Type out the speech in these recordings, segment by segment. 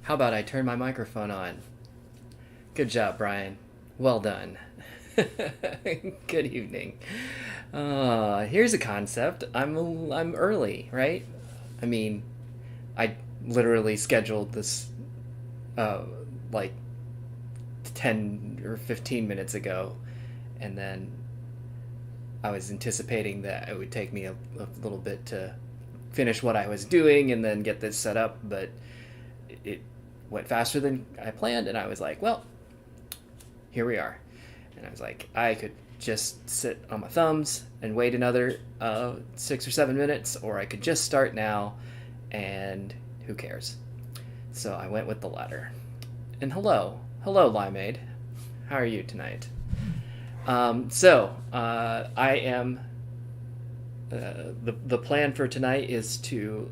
How about I turn my microphone on? Good job, Brian. Well done. Good evening. Here's a concept. I'm early, right? I mean, I literally scheduled this uh, like 10 or 15 minutes ago, and then I was anticipating that it would take me a little bit to finish what I was doing and then get this set up, but it went faster than I planned, and I was like, well, here we are. And I was like, I could just sit on my thumbs and wait another 6 or 7 minutes, or I could just start now, and who cares? So I went with the latter. And hello, Limeade. How are you tonight? I am. The plan for tonight is to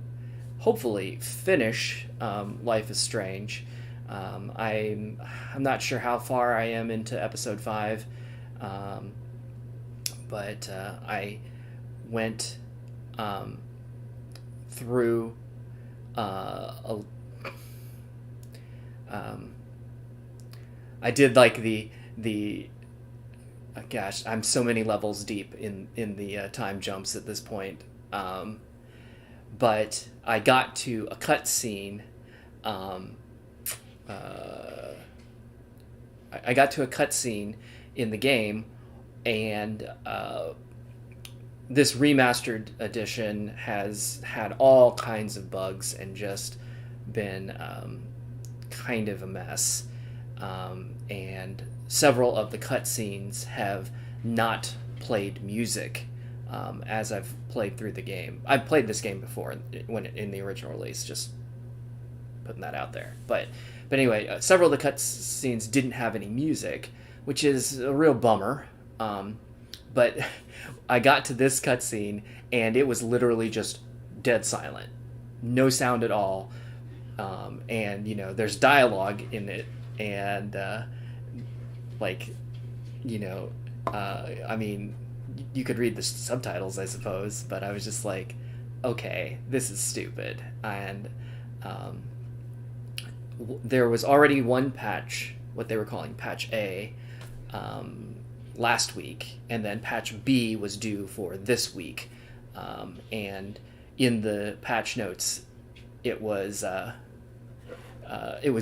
hopefully finish Life is Strange. I'm not sure how far I am into episode 5, but I went through I did like the gosh, I'm so many levels deep in the time jumps at this point. But I got to a cutscene. I got to a cutscene in the game, and this remastered edition has had all kinds of bugs and just been kind of a mess. And several of the cutscenes have not played music as I've played through the game. I've played this game before in the original release, just putting that out there. But anyway, several of the cutscenes didn't have any music, which is a real bummer. But I got to this cutscene, and it was literally just dead silent. No sound at all. And, there's dialogue in it, and, I mean, you could read the subtitles, I suppose, but I was just like, okay, this is stupid. And there was already one patch, what they were calling Patch A, last week, and then Patch B was due for this week. And in the patch notes, it was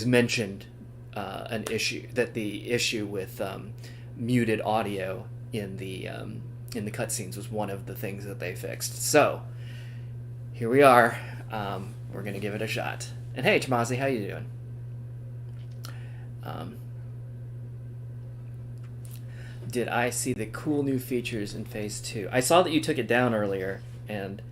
mentioned an issue, that the issue with muted audio in the cutscenes was one of the things that they fixed. So here we are. We're gonna give it a shot. And hey, Tomasi, how you doing? Did I see the cool new features in Phase 2? I saw that you took it down earlier, and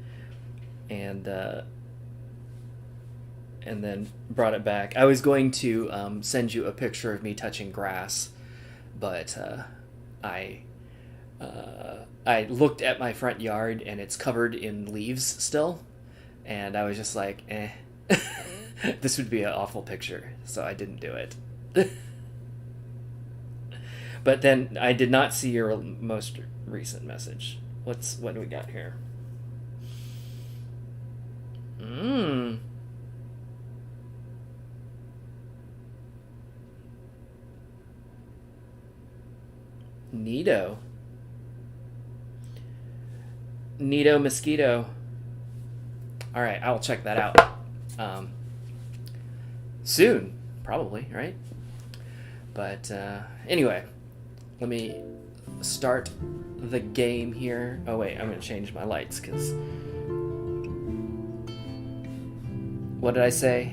then brought it back. I was going to send you a picture of me touching grass, but I looked at my front yard, and it's covered in leaves still, and I was just like, this would be an awful picture, so I didn't do it. But then I did not see your most recent message. What do we got here? Neato Mosquito. All right, I'll check that out soon, probably, right? But anyway, let me start the game here. Oh wait, I'm gonna change my lights, because what did I say?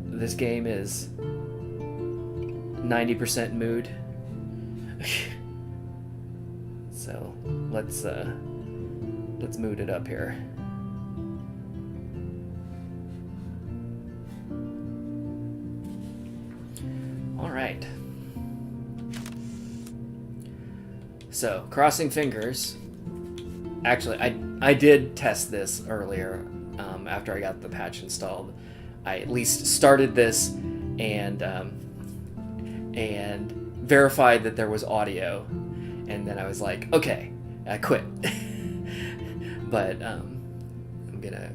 This game is 90% mood. So let's mood it up here. All right. So, crossing fingers. Actually, I did test this earlier after I got the patch installed. I at least started this and verified that there was audio, and then I was like, okay, I quit. But I'm gonna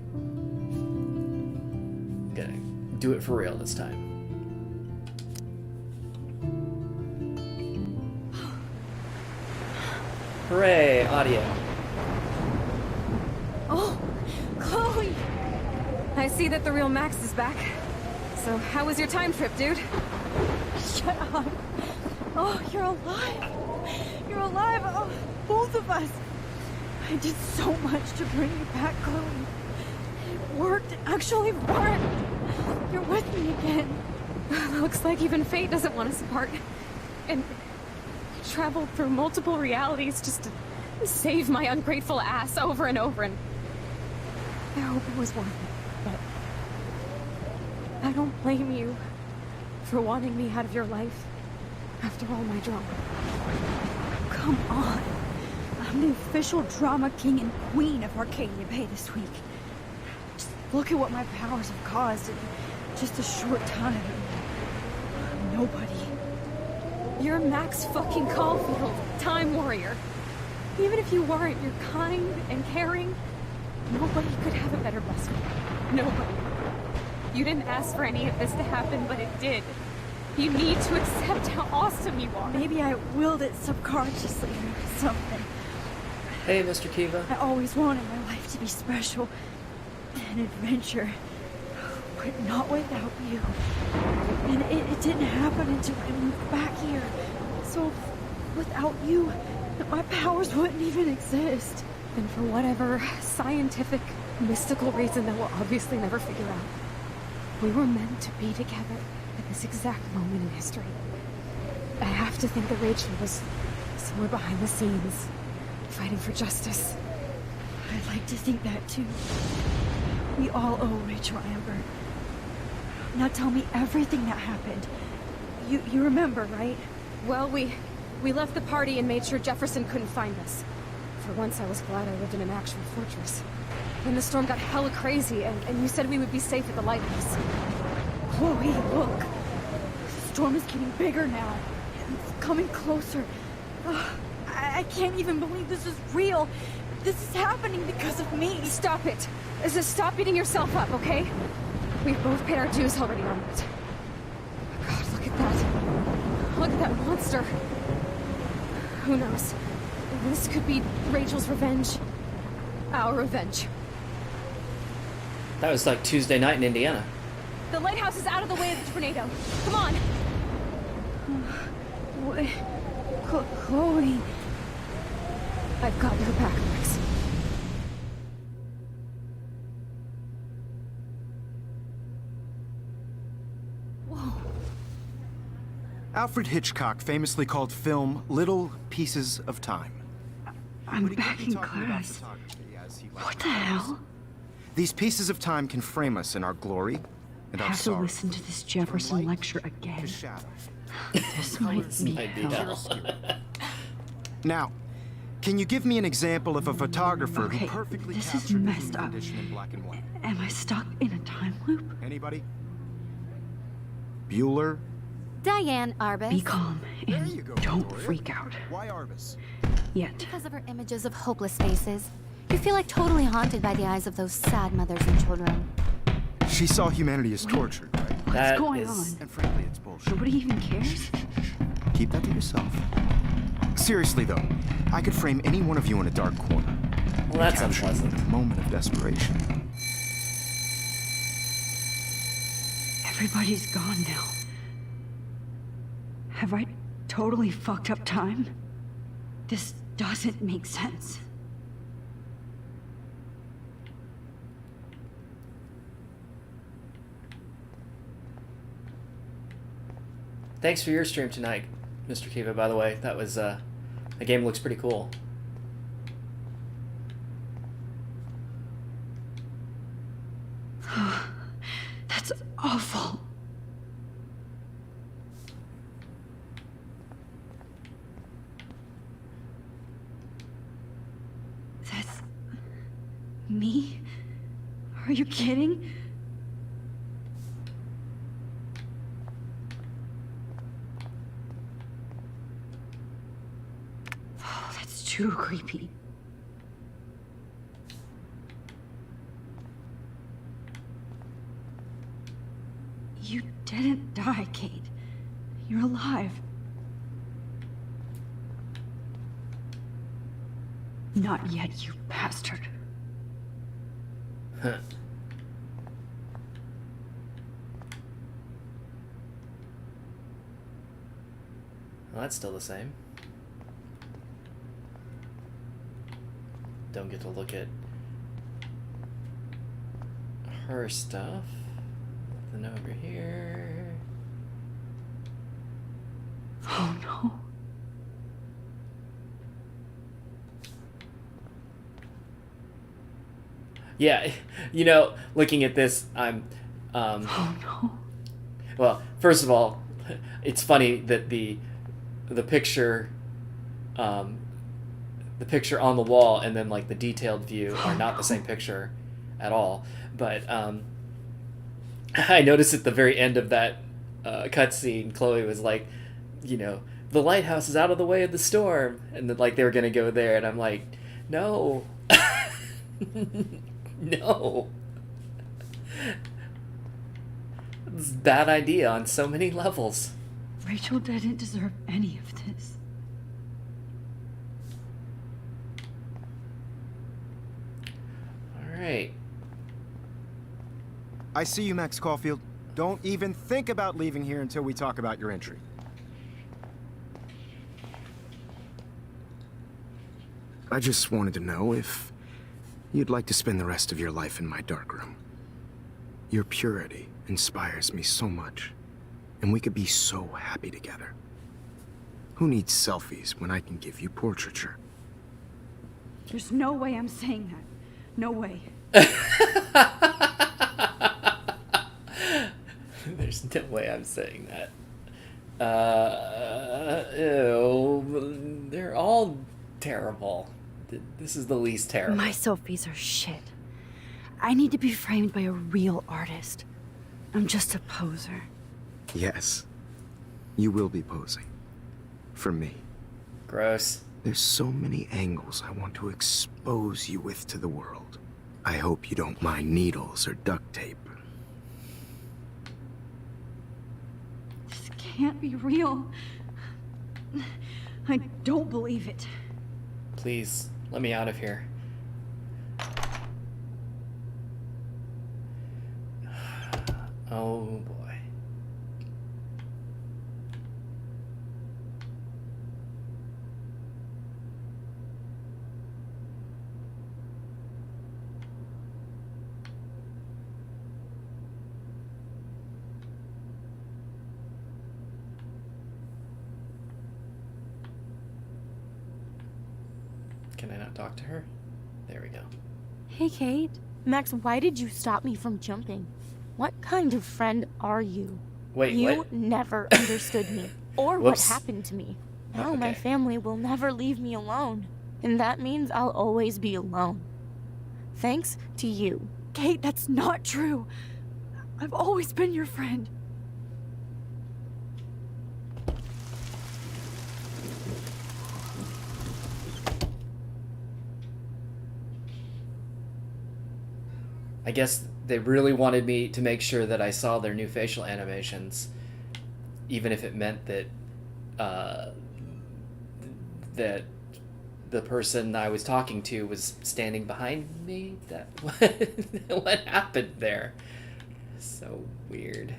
do it for real this time. Hooray, audio. Oh, Chloe! I see that the real Max is back. So, how was your time trip, dude? Shut up. Oh, you're alive. You're alive. Oh, both of us. I did so much to bring you back, Chloe. It worked. It actually worked. You're with me again. Looks like even fate doesn't want us apart. And traveled through multiple realities just to save my ungrateful ass over and over, and I hope it was worth it, but I don't blame you for wanting me out of your life after all my drama. Come on. I'm the official drama king and queen of Arcadia Bay this week. Just look at what my powers have caused in just a short time. I'm nobody. You're Max fucking Caulfield, Time Warrior. Even if you weren't, you're kind and caring. Nobody could have a better best friend. Nobody. You didn't ask for any of this to happen, but it did. You need to accept how awesome you are. Maybe I willed it subconsciously or something. Hey, Mr. Kiva. I always wanted my life to be special. An adventure. But not without you. And it didn't happen until I moved back here. So, without you, my powers wouldn't even exist. And for whatever scientific, mystical reason that we'll obviously never figure out, we were meant to be together at this exact moment in history. I have to think that Rachel was somewhere behind the scenes, fighting for justice. I'd like to think that too. We all owe Rachel Amber. Now tell me everything that happened. You remember, right? Well, we left the party and made sure Jefferson couldn't find us. For once, I was glad I lived in an actual fortress. Then the storm got hella crazy, and you said we would be safe at the lighthouse. Chloe, look. The storm is getting bigger now. It's coming closer. Ugh, I can't even believe this is real. This is happening because of me. Stop it. Just stop beating yourself up, okay? We've both paid our dues already on it. Oh God, look at that. Look at that monster. Who knows? This could be Rachel's revenge. Our revenge. That was like Tuesday night in Indiana. The lighthouse is out of the way of the tornado. Come on. Wait, Chloe. I've got your back, Max. Alfred Hitchcock famously called film little pieces of time. I'm back in class. What the hell? These pieces of time can frame us in our glory and I our have to sorrow. listen to this Jefferson lecture again. To shadow. This might be hell. Now, can you give me an example of a photographer Okay, who perfectly this is captured the messed human up. condition in black and white? Am I stuck in a time loop? Anybody? Bueller? Diane Arbus. Be calm There and you go, don't Victoria. freak out. Why Arbus? Yet. Because of her images of hopeless faces, you feel like totally haunted by the eyes of those sad mothers and children. She saw humanity as tortured, right? What's That going is- on? And frankly, it's bullshit. Nobody even cares? Keep that to yourself. Seriously, though, I could frame any one of you in a dark corner. Well, that's Capture you unpleasant. in a moment of desperation. Everybody's gone now. Have I totally fucked up time? This doesn't make sense. Thanks for your stream tonight, Mr. Kiva, by the way. That was, the game looks pretty cool. That's awful. That's me? Are you kidding? Oh, that's too creepy. You didn't die, Kate. You're alive. Not yet, you bastard. Huh. Well, that's still the same. Don't get to look at her stuff. Nothing over here. Oh no. Yeah, you know, looking at this, I'm, Oh no. well, first of all, it's funny that the picture, the picture on the wall and then like the detailed view are not the same picture at all. But I noticed at the very end of that cutscene, Chloe was like, you know, the lighthouse is out of the way of the storm, and then like they were gonna go there, and I'm like, no, no, it's a bad idea on so many levels. Rachel didn't deserve any of this. All right. I see you, Max Caulfield. Don't even think about leaving here until we talk about your entry. I just wanted to know if you'd like to spend the rest of your life in my darkroom. Your purity inspires me so much, and we could be so happy together. Who needs selfies when I can give you portraiture? There's no way I'm saying that. No way. There's no way I'm saying that. Ew, they're all terrible. This is the least terrible. My selfies are shit. I need to be framed by a real artist. I'm just a poser. Yes, you will be posing. For me. Gross. There's so many angles I want to expose you with to the world. I hope you don't mind needles or duct tape. This can't be real. I don't believe it. Please, let me out of here. Oh boy. Can I not talk to her? There we go. Hey, Kate. Max, why did you stop me from jumping? What kind of friend are you? Wait, you what? never understood me or what Whoops. happened to me. Oh, Now my okay. family will never leave me alone. And that means I'll always be alone. Thanks to you. Kate, that's not true. I've always been your friend. I guess they really wanted me to make sure that I saw their new facial animations, even if it meant that that the person I was talking to was standing behind me. That what happened there? So weird.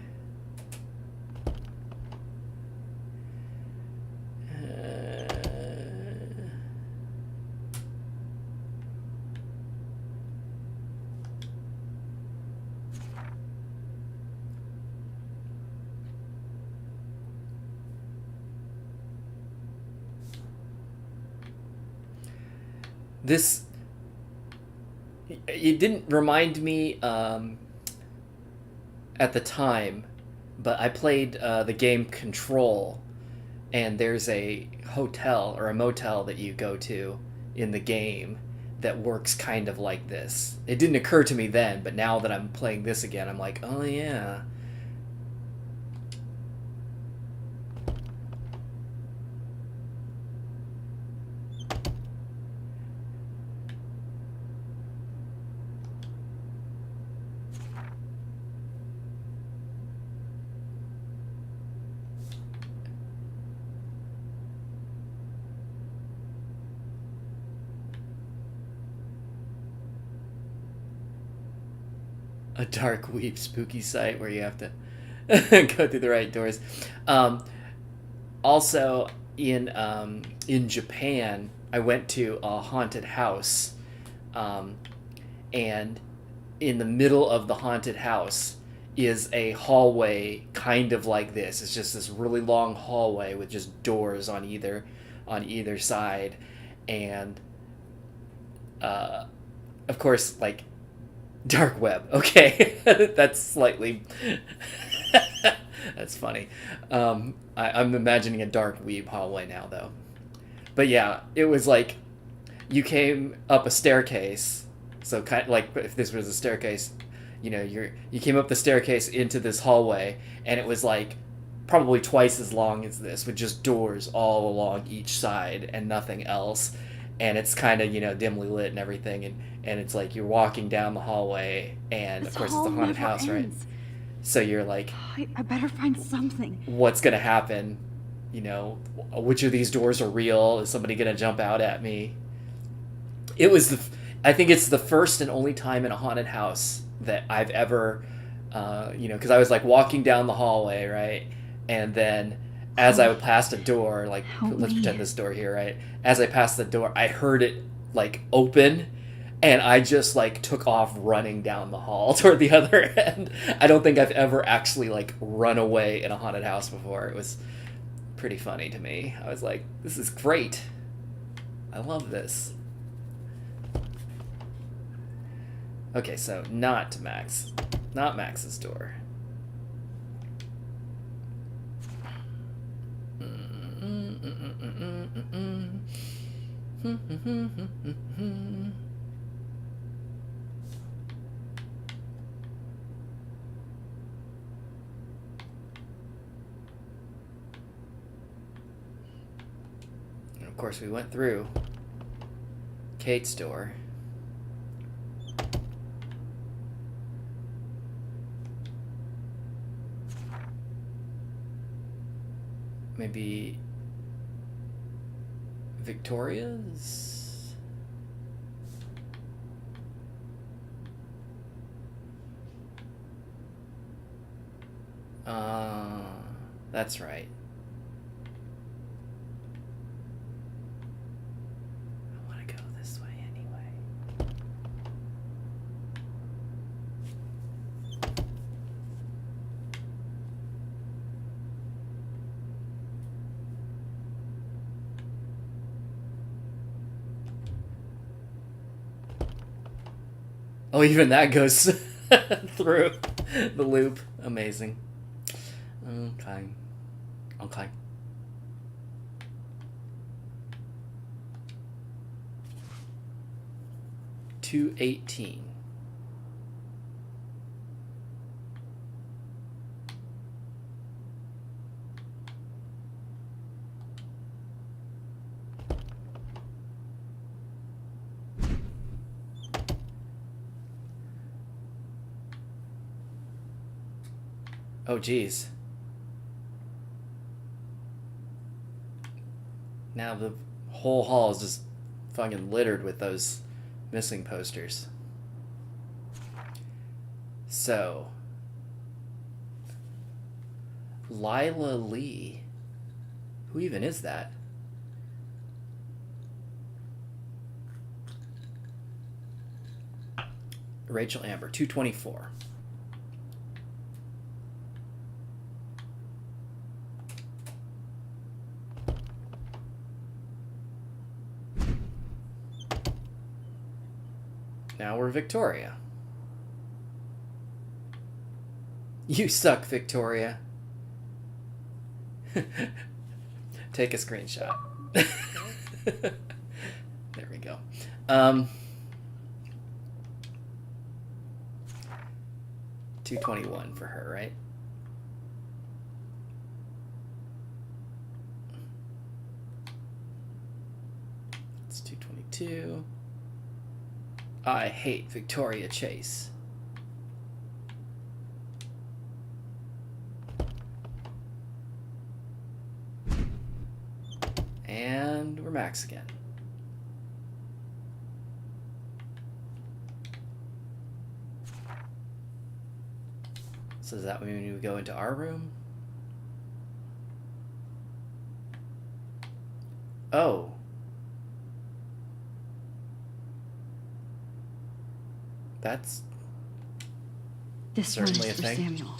This, it didn't remind me at the time, but I played the game Control, and there's a hotel or a motel that you go to in the game that works kind of like this. It didn't occur to me then, but now that I'm playing this again, I'm like, oh yeah. A dark weep spooky site where you have to go through the right doors. Also, in Japan, I went to a haunted house, and in the middle of the haunted house is a hallway kind of like this. It's just this really long hallway with just doors on either side, and of course, like, dark web. Okay, that's slightly that's funny. I'm imagining a dark weeb hallway now, though. But yeah, it was like you came up a staircase. So kind of like if this was a staircase, you know, you came up the staircase into this hallway, and it was like probably twice as long as this, with just doors all along each side and nothing else. And it's kind of, you know, dimly lit and everything, and it's like you're walking down the hallway, and of course it's a haunted house, right? So you're like, I better find something. what's gonna happen? You know, which of these doors are real? Is somebody gonna jump out at me? It was I think it's the first and only time in a haunted house that I've ever, you know, because I was like walking down the hallway, right, and then as I would pass a door, like, let's pretend this door here, right? As I passed the door, I heard it like open, and I just like took off running down the hall toward the other end. I don't think I've ever actually like run away in a haunted house before. It was pretty funny to me. I was like, this is great. I love this. Okay, so not Max's door. And of course, we went through Kate's door. Maybe Victoria's? That's right. I want to go this way anyway. Oh, even that goes through the loop. Amazing. Okay. Okay. $2.18. Oh, geez. Now the whole hall is just fucking littered with those missing posters. So, Lila Lee. Who even is that? Rachel Amber, 224. Now we're Victoria. You suck, Victoria. Take a screenshot. There we go. 221 for her, right? It's 222. I hate Victoria Chase. And we're Max again. So does that mean we go into our room? Oh. That's This one certainly is a for thing. Samuel.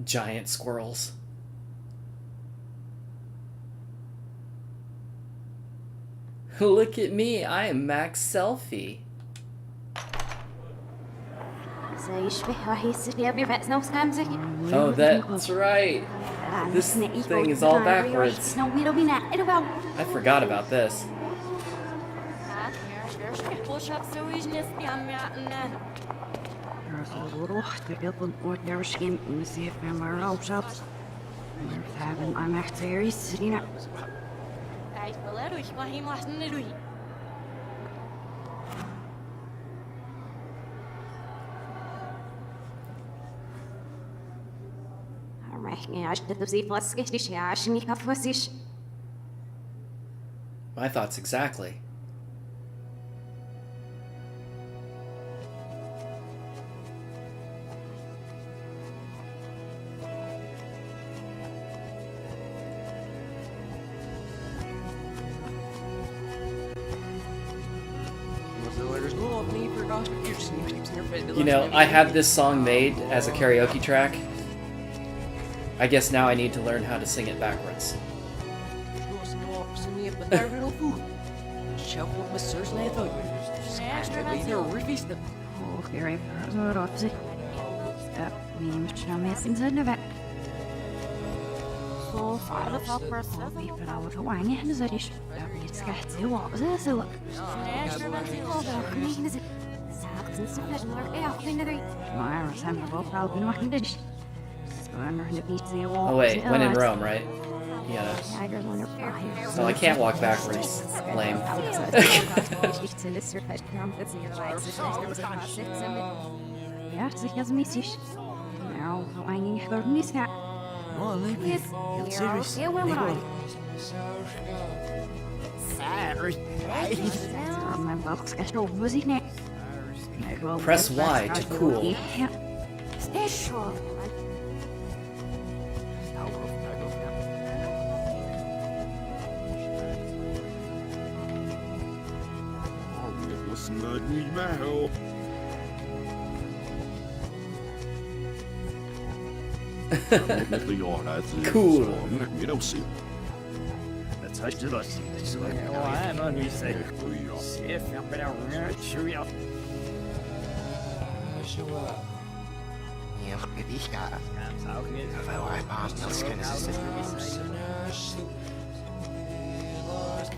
Giant squirrels. Look at me, I am Max Selfie. Oh, that's right. This thing is all backwards. I forgot about this. My thoughts exactly. You know, I had this song made as a karaoke track. I guess now I need to learn how to sing it backwards. Oh wait, when in Rome, right? You gotta... So I can't walk backwards. Lame. Press Y to cool. Cool.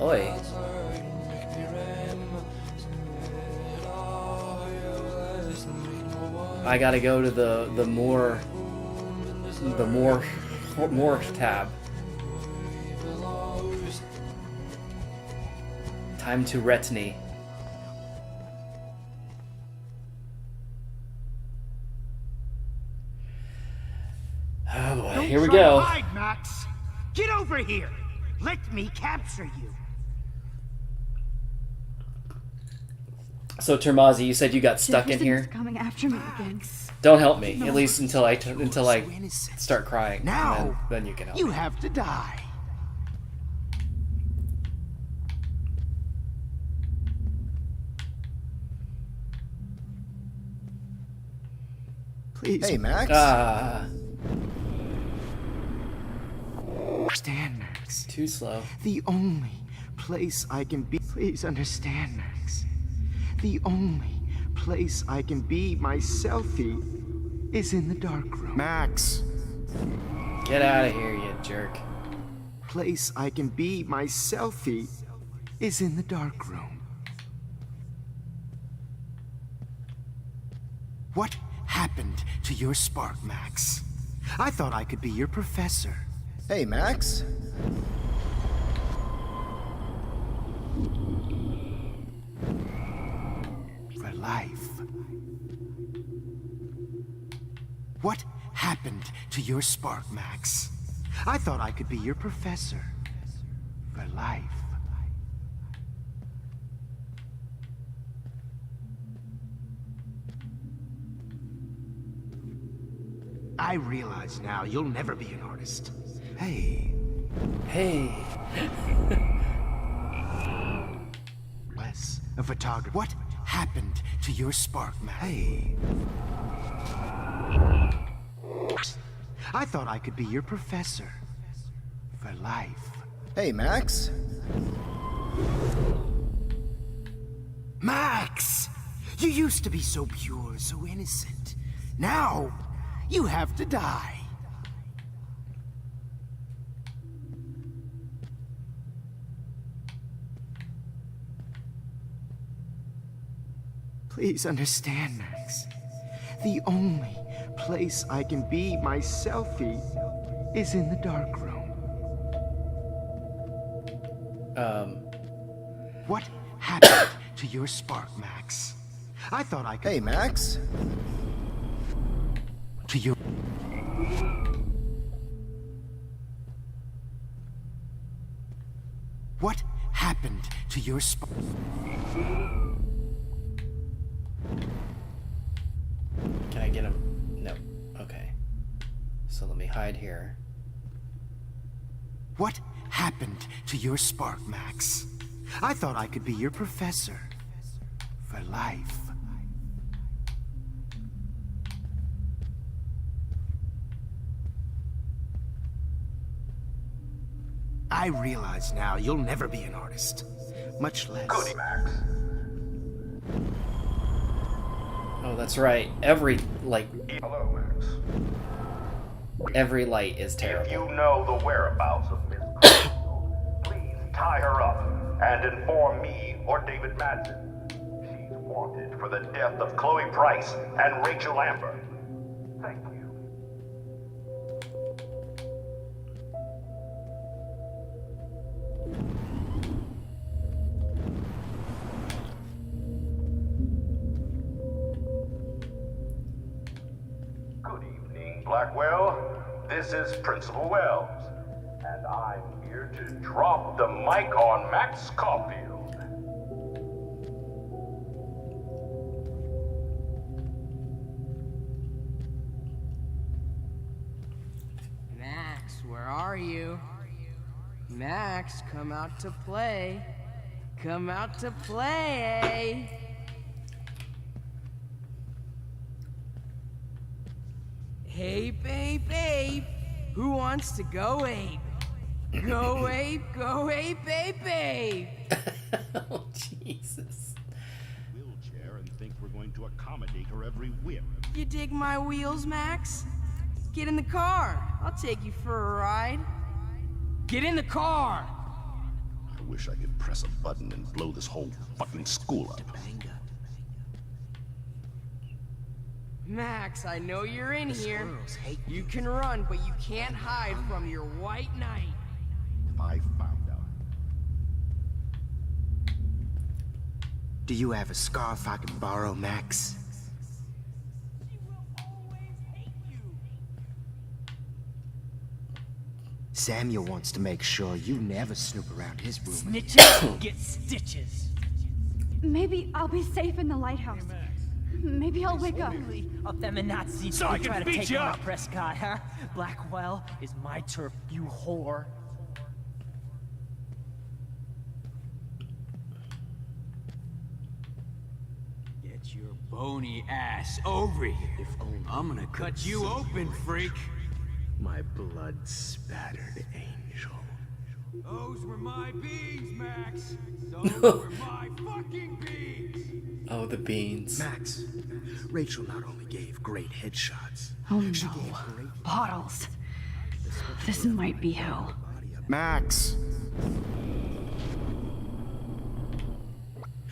Oi. I gotta go to the more tab. Time to retiny. Oh boy, here we go. Hide, Max. Get over here. Let me capture you. So Termazi, you said you got stuck in here. Coming after me again. Don't help me, at least until I start crying. Now, and then you can help you me. have to die. Please. Hey, Max. Understand, Max. Too slow. The only place I can be. Please understand, Max. The only place I can be my selfie is in the dark room. Max. Get out of here, you jerk. Place I can be my selfie is in the dark room. What happened to your spark, Max? I thought I could be your professor. Hey, Max. For life. What happened to your spark, Max? I thought I could be your professor. For life. I realize now you'll never be an artist. Hey. Hey. Less a photographer. What happened to your spark, Max? Hey. I thought I could be your professor. For life. Hey, Max. Max! You used to be so pure, so innocent. Now, you have to die. Please understand, Max. The only place I can be my selfie is in the dark room. What happened to your spark, Max? I thought I could... Hey, Max. To your... What happened to your spark? Can I get him? No. Okay. So let me hide here. What happened to your spark, Max? I thought I could be your professor. For life. I realize now you'll never be an artist. Much less... Goody, Max. Oh, that's right. Every, like... Hello, Max. Every light is terrible. If you know the whereabouts of Miss Cole, please tie her up and inform me or David Madsen. She's wanted for the death of Chloe Price and Rachel Amber. Thank you. Good evening, Blackwell. This is Principal Wells, and I'm here to drop the mic on Max Caulfield. Max, where are you? Max, come out to play. Come out to play. Hey, babe, babe. Who wants to go ape? Go ape, babe, babe. Oh, Jesus. Wheelchair and think we're going to accommodate her every whim. You dig my wheels, Max? Get in the car. I'll take you for a ride. Get in the car! I wish I could press a button and blow this whole fucking school up. Max, I know you're in here. You can run, but you can't hide from your white knight. If I found out. Do you have a scarf I can borrow, Max? Samuel wants to make sure you never snoop around his room. Snitches get stitches. Maybe I'll be safe in the lighthouse. Maybe I'll wake up. Of them in that seat So I try can to beat take you on up. Prescott, huh? Blackwell is my turf, you whore. Get your bony ass over here. If only I'm gonna cut you open, freak. My blood-spattered angel. Those were my beans, Max. Those were my fucking beans. Oh, the beans. Max, Rachel not only gave great headshots. Oh she no. gave great... Bottles. This might be hell. Max!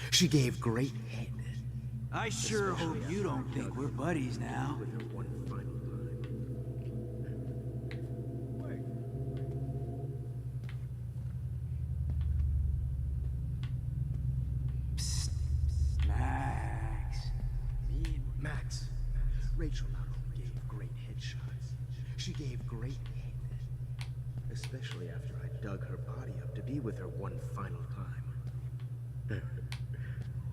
She gave great head. I sure hope you don't think we're buddies now. Psst. Max. Max, Rachel not only gave great headshots. She gave great pain, especially after I dug her body up to be with her one final time.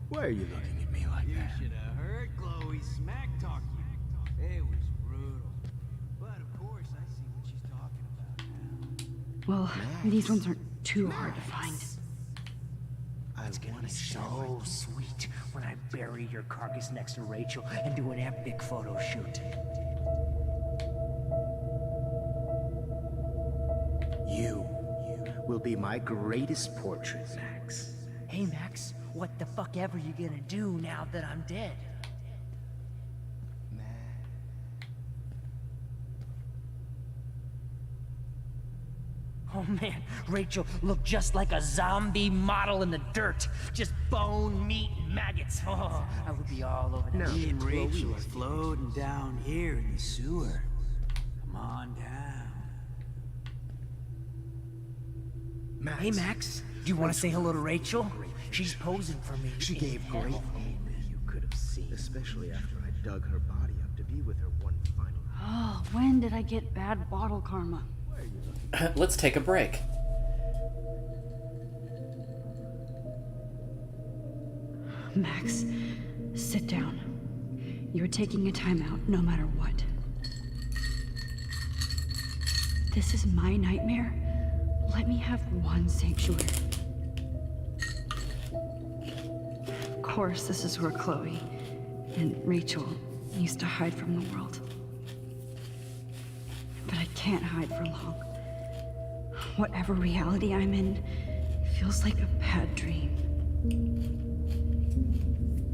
Why are you looking at me like You that? should have heard Chloe smack talk you. It was brutal. But of course, I see what she's talking about now. Well, these ones aren't too hard to find. It's gonna be so sweet when I bury your carcass next to Rachel and do an epic photo shoot. You will be my greatest portrait, Max. Hey, Max, what the fuck ever you gonna do now that I'm dead? Oh man, Rachel looked just like a zombie model in the dirt. Just bone, meat, and maggots. Oh, I would be all over that Me shit. and Rachel are floating down here in the sewer. Come on down. Max. Hey, Max, do you want to say hello to Rachel? She's posing for me. She gave great pain, you could have seen. Especially after I dug her body up to be with her one final. Oh, when did I get bad bottle karma? Let's take a break. Max, sit down. You're taking a timeout no matter what. This is my nightmare. Let me have one sanctuary. Of course, this is where Chloe and Rachel used to hide from the world. But I can't hide for long. Whatever reality I'm in feels like a bad dream.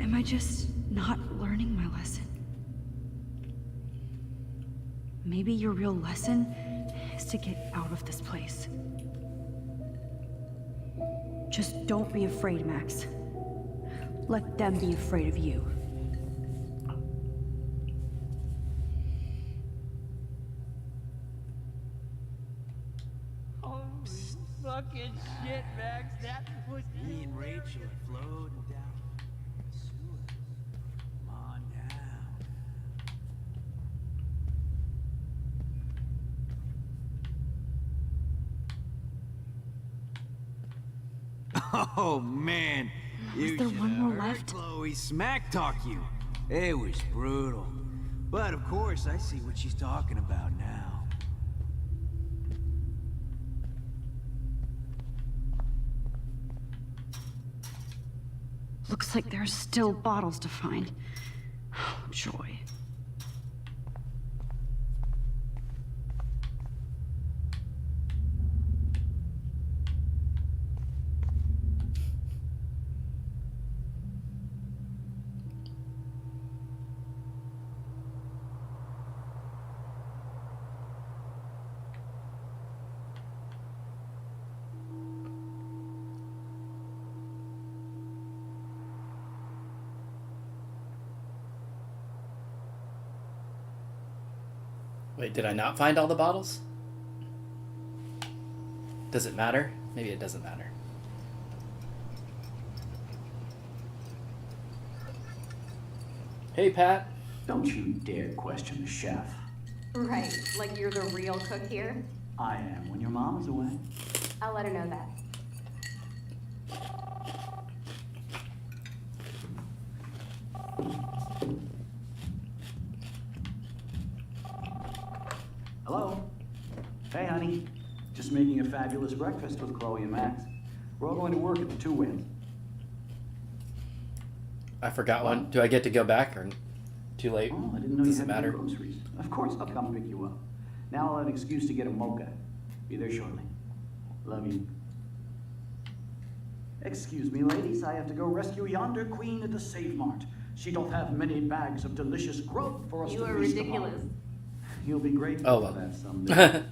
Am I just not learning my lesson? Maybe your real lesson is to get out of this place. Just don't be afraid, Max. Let them be afraid of you. Fucking shit, Max. That was me and Rachel are floating down the sewer. Come on down. Oh man, you there should one have more heard left? Chloe smack talk you. It was brutal. But of course, I see what she's talking about now. Looks like there's still bottles to find. Oh, joy. Wait, did I not find all the bottles? Does it matter? Maybe it doesn't matter. Hey, Pat. Don't you dare question the chef. Right, like you're the real cook here? I am when your mom is away. I'll let her know that. Hello? Hey, honey. Just making a fabulous breakfast with Chloe and Max. We're all going to work at the Two Winds. I forgot one. Do I get to go back or too late? Oh, I didn't know Does you it had matter? any groceries. Of course I'll come pick you up. Now I'll have an excuse to get a mocha. Be there shortly. Love you. Excuse me, ladies. I have to go rescue yonder queen at the Save Mart. She doth have many bags of delicious grub for us to You are feast ridiculous. upon. You'll be grateful Oh, well. for that someday.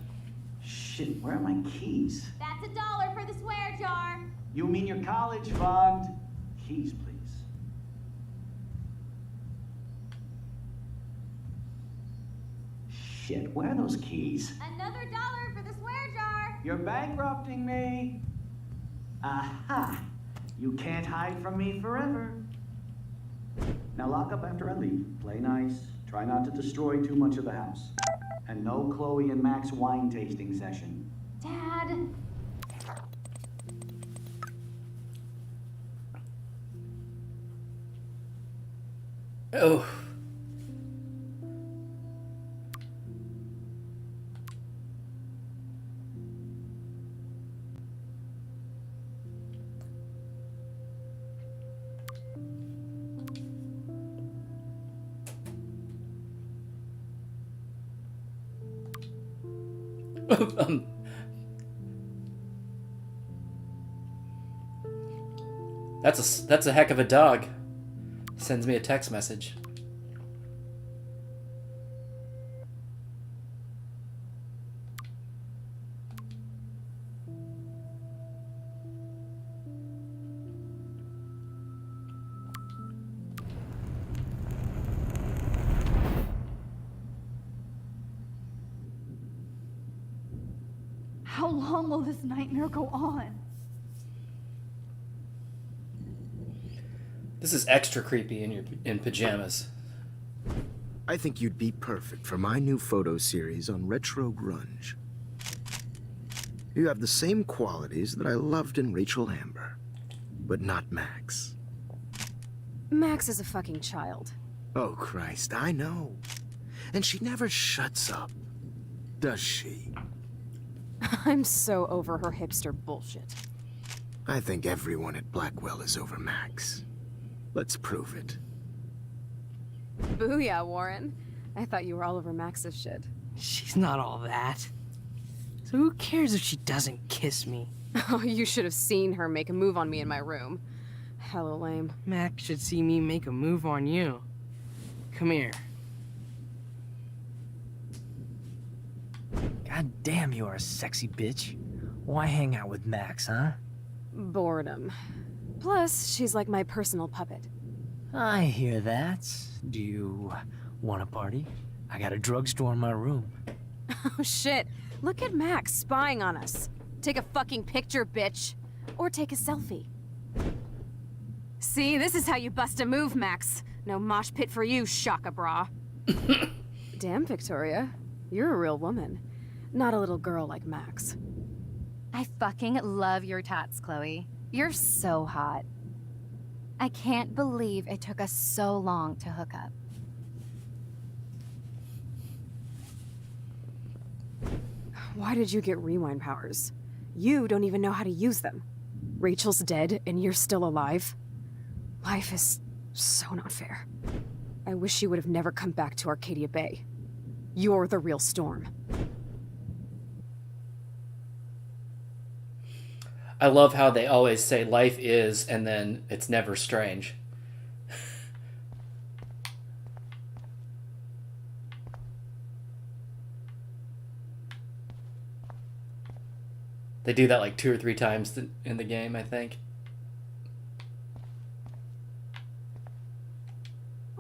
Shit, where are my keys? That's $1 for the swear jar. You mean your college fund? Keys, please. Shit, where are those keys? Another $1 for the swear jar. You're bankrupting me. Aha! You can't hide from me forever. Now lock up after I leave. Play nice. Try not to destroy too much of the house. And no Chloe and Max wine tasting session. Dad. Oh. That's a heck of a dog. Sends me a text message. How long will this nightmare go on? This is extra creepy in pajamas. I think you'd be perfect for my new photo series on retro grunge. You have the same qualities that I loved in Rachel Amber, but not Max. Max is a fucking child. Oh, Christ, I know. And she never shuts up, does she? I'm so over her hipster bullshit. I think everyone at Blackwell is over Max. Let's prove it. Booyah, Warren. I thought you were all over Max's shit. She's not all that. So who cares if she doesn't kiss me? Oh, you should have seen her make a move on me in my room. Hella lame. Max should see me make a move on you. Come here. God damn, you are a sexy bitch. Why hang out with Max, huh? Boredom. Plus, she's like my personal puppet. I hear that. Do you want a party? I got a drugstore in my room. Oh shit, look at Max spying on us. Take a fucking picture, bitch. Or take a selfie. See, this is how you bust a move, Max. No mosh pit for you, Shaka Bra. Damn, Victoria. You're a real woman. Not a little girl like Max. I fucking love your tats, Chloe. You're so hot. I can't believe it took us so long to hook up. Why did you get rewind powers? You don't even know how to use them. Rachel's dead and you're still alive. Life is so not fair. I wish you would have never come back to Arcadia Bay. You're the real Storm. I love how they always say life is, and then it's never strange. They do that like 2 or 3 times in the game, I think.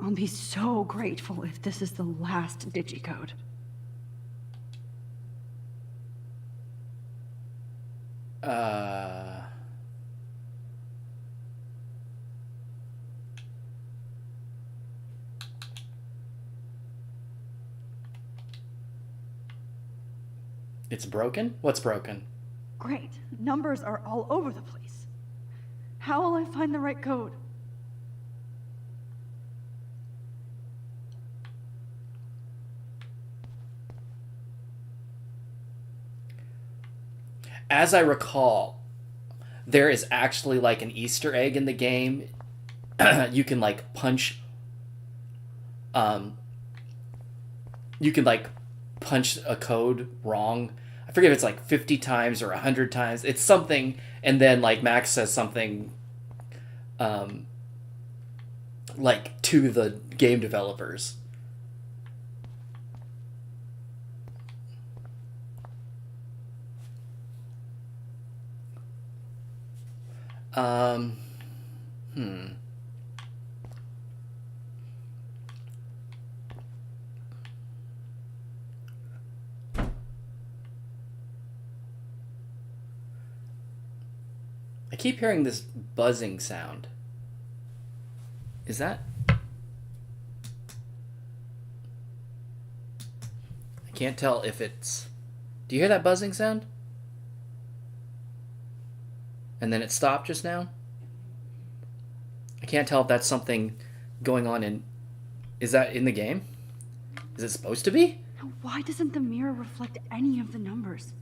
I'll be so grateful if this is the last digicode. It's broken? What's broken? Great. Numbers are all over the place. How will I find the right code? As I recall, there is actually like an Easter egg in the game. You can like punch a code wrong. I forget if it's like 50 times or 100 times. It's something, and then like Max says something like to the game developers. I keep hearing this buzzing sound. Is that? I I can't tell if it's... Do you hear that buzzing sound? And then it stopped just now? I can't tell if that's something going on in... Is that in the game? Is it supposed to be? Why doesn't the mirror reflect any of the numbers?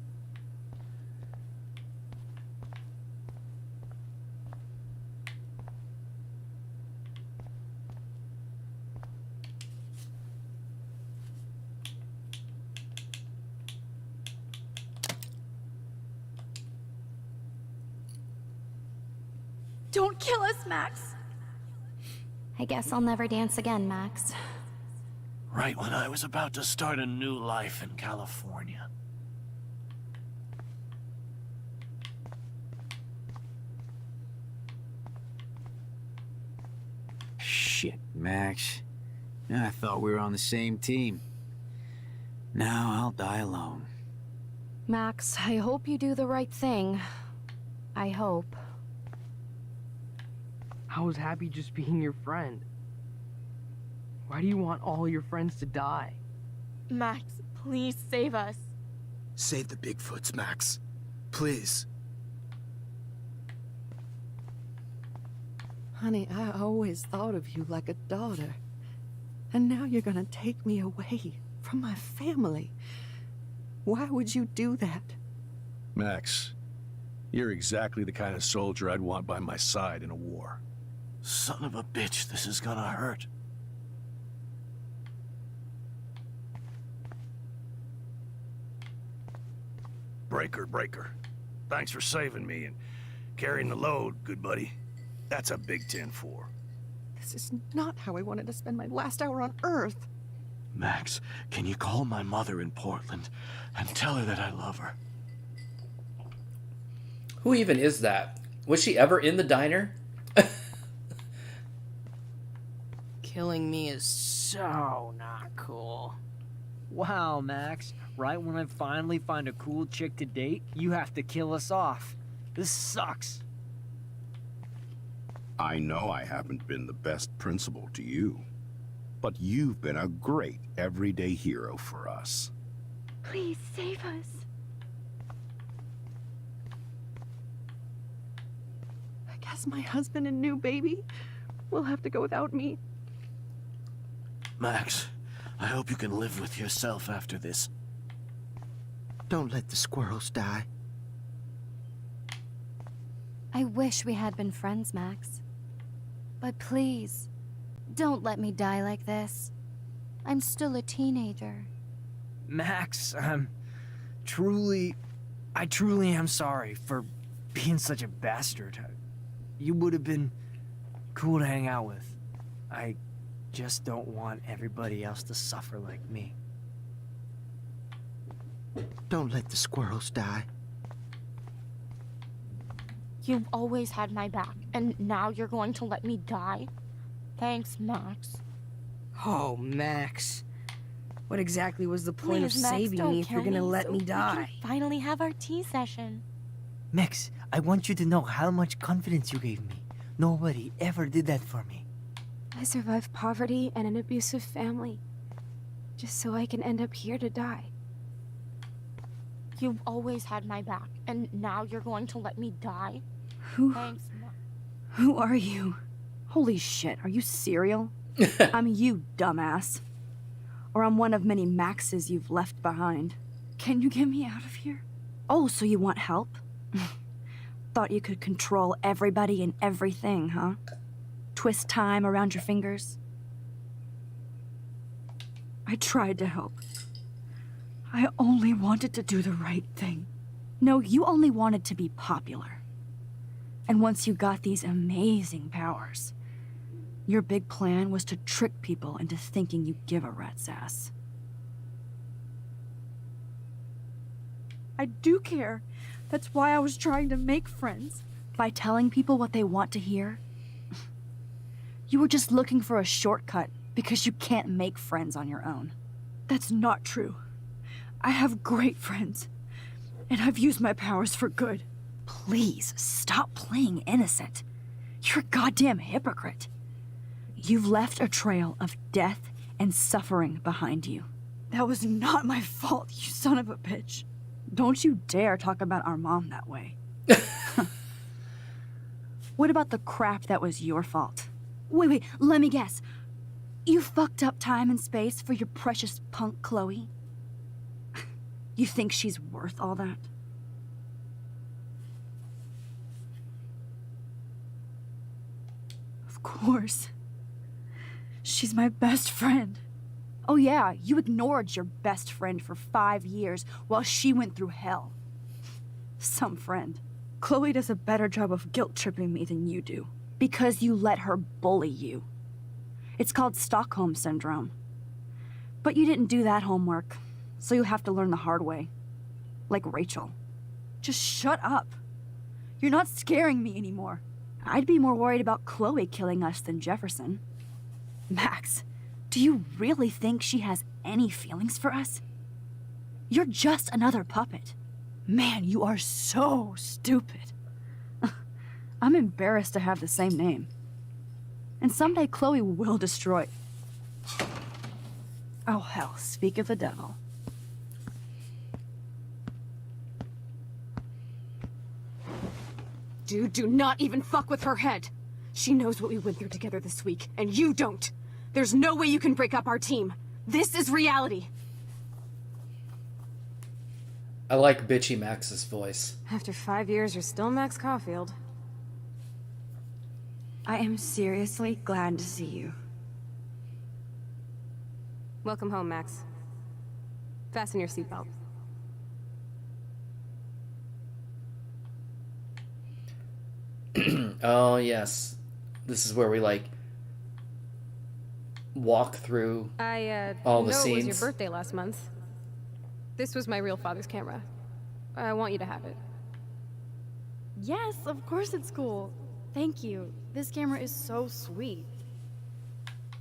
Don't kill us, Max! I guess I'll never dance again, Max. Right when I was about to start a new life in California. Shit, Max. I thought we were on the same team. Now I'll die alone. Max, I hope you do the right thing. I hope. I was happy just being your friend. Why do you want all your friends to die? Max, please save us. Save the Bigfoots, Max. Please. Honey, I always thought of you like a daughter. And now you're gonna take me away from my family. Why would you do that? Max, you're exactly the kind of soldier I'd want by my side in a war. Son of a bitch, this is gonna hurt. Breaker. Thanks for saving me and carrying the load, good buddy. That's a big 10-4. This is not how I wanted to spend my last hour on Earth. Max, can you call my mother in Portland and tell her that I love her? Who even is that? Was she ever in the diner? Killing me is so not cool. Wow, Max. Right when I finally find a cool chick to date, you have to kill us off. This sucks. I know I haven't been the best principal to you, but you've been a great everyday hero for us. Please save us. I guess my husband and new baby will have to go without me. Max, I hope you can live with yourself after this. Don't let the squirrels die. I wish we had been friends, Max. But please, don't let me die like this. I'm still a teenager. Max, I truly am sorry for being such a bastard. You would have been cool to hang out with. I just don't want everybody else to suffer like me. Don't let the squirrels die. You've always had my back, and now you're going to let me die? Thanks, Max. Oh, Max. What exactly was the point of Please, Max, saving don't me if you're kill gonna me let so me we die? can finally have our tea session. Max, I want you to know how much confidence you gave me. Nobody ever did that for me. I survived poverty and an abusive family, just so I can end up here to die. You've always had my back, and now you're going to let me die? Who? Thanks, Max. Who are you? Holy shit, are you serial? I'm you, dumbass. Or I'm one of many Maxes you've left behind. Can you get me out of here? Oh, so you want help? Thought you could control everybody and everything, huh? Twist time around your fingers? I tried to help. I only wanted to do the right thing. No, you only wanted to be popular. And once you got these amazing powers, your big plan was to trick people into thinking you give a rat's ass. I do care. That's why I was trying to make friends. By telling people what they want to hear? You were just looking for a shortcut because you can't make friends on your own. That's not true. I have great friends, and I've used my powers for good. Please, stop playing innocent. You're a goddamn hypocrite. You've left a trail of death and suffering behind you. That was not my fault, you son of a bitch. Don't you dare talk about our mom that way. What about the crap that was your fault? Wait, let me guess. You fucked up time and space for your precious punk Chloe? You think she's worth all that? Of course. She's my best friend. Oh yeah, you ignored your best friend for 5 years while she went through hell. Some friend. Chloe does a better job of guilt-tripping me than you do. Because you let her bully you. It's called Stockholm Syndrome. But you didn't do that homework, so you'll have to learn the hard way. Like Rachel. Just shut up. You're not scaring me anymore. I'd be more worried about Chloe killing us than Jefferson. Max, do you really think she has any feelings for us? You're just another puppet. Man, you are so stupid. I'm embarrassed to have the same name. And someday Chloe will destroy... Oh hell, speak of the devil. Dude, do not even fuck with her head. She knows what we went through together this week, and you don't. There's no way you can break up our team. This is reality. I like bitchy Max's voice. After 5 years, you're still Max Caulfield. I am seriously glad to see you. Welcome home, Max. Fasten your seatbelt. Oh, yes. This is where we, like, walk through all the know scenes. It was your birthday last month. This was my real father's camera. I want you to have it. Yes, of course it's cool. Thank you. This camera is so sweet.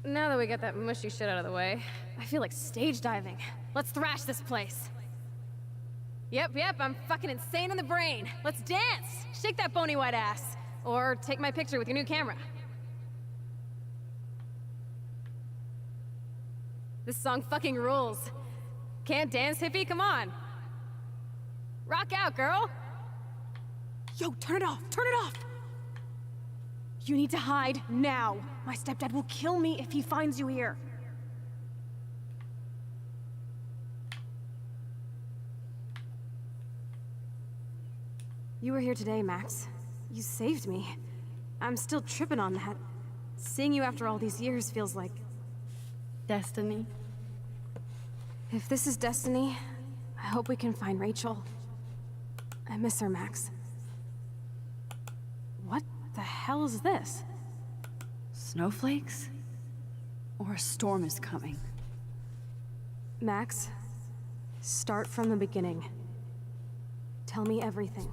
Now that we got that mushy shit out of the way, I feel like stage diving. Let's thrash this place. Yep, I'm fucking insane in the brain. Let's dance! Shake that bony white ass. Or take my picture with your new camera. This song fucking rules. Can't dance, hippie? Come on. Rock out, girl! Yo, turn it off! Turn it off! You need to hide now. My stepdad will kill me if he finds you here. You were here today, Max. You saved me. I'm still tripping on that. Seeing you after all these years feels like... Destiny. If this is destiny, I hope we can find Rachel. I miss her, Max. What the hell is this? Snowflakes? Or a storm is coming? Max, start from the beginning. Tell me everything.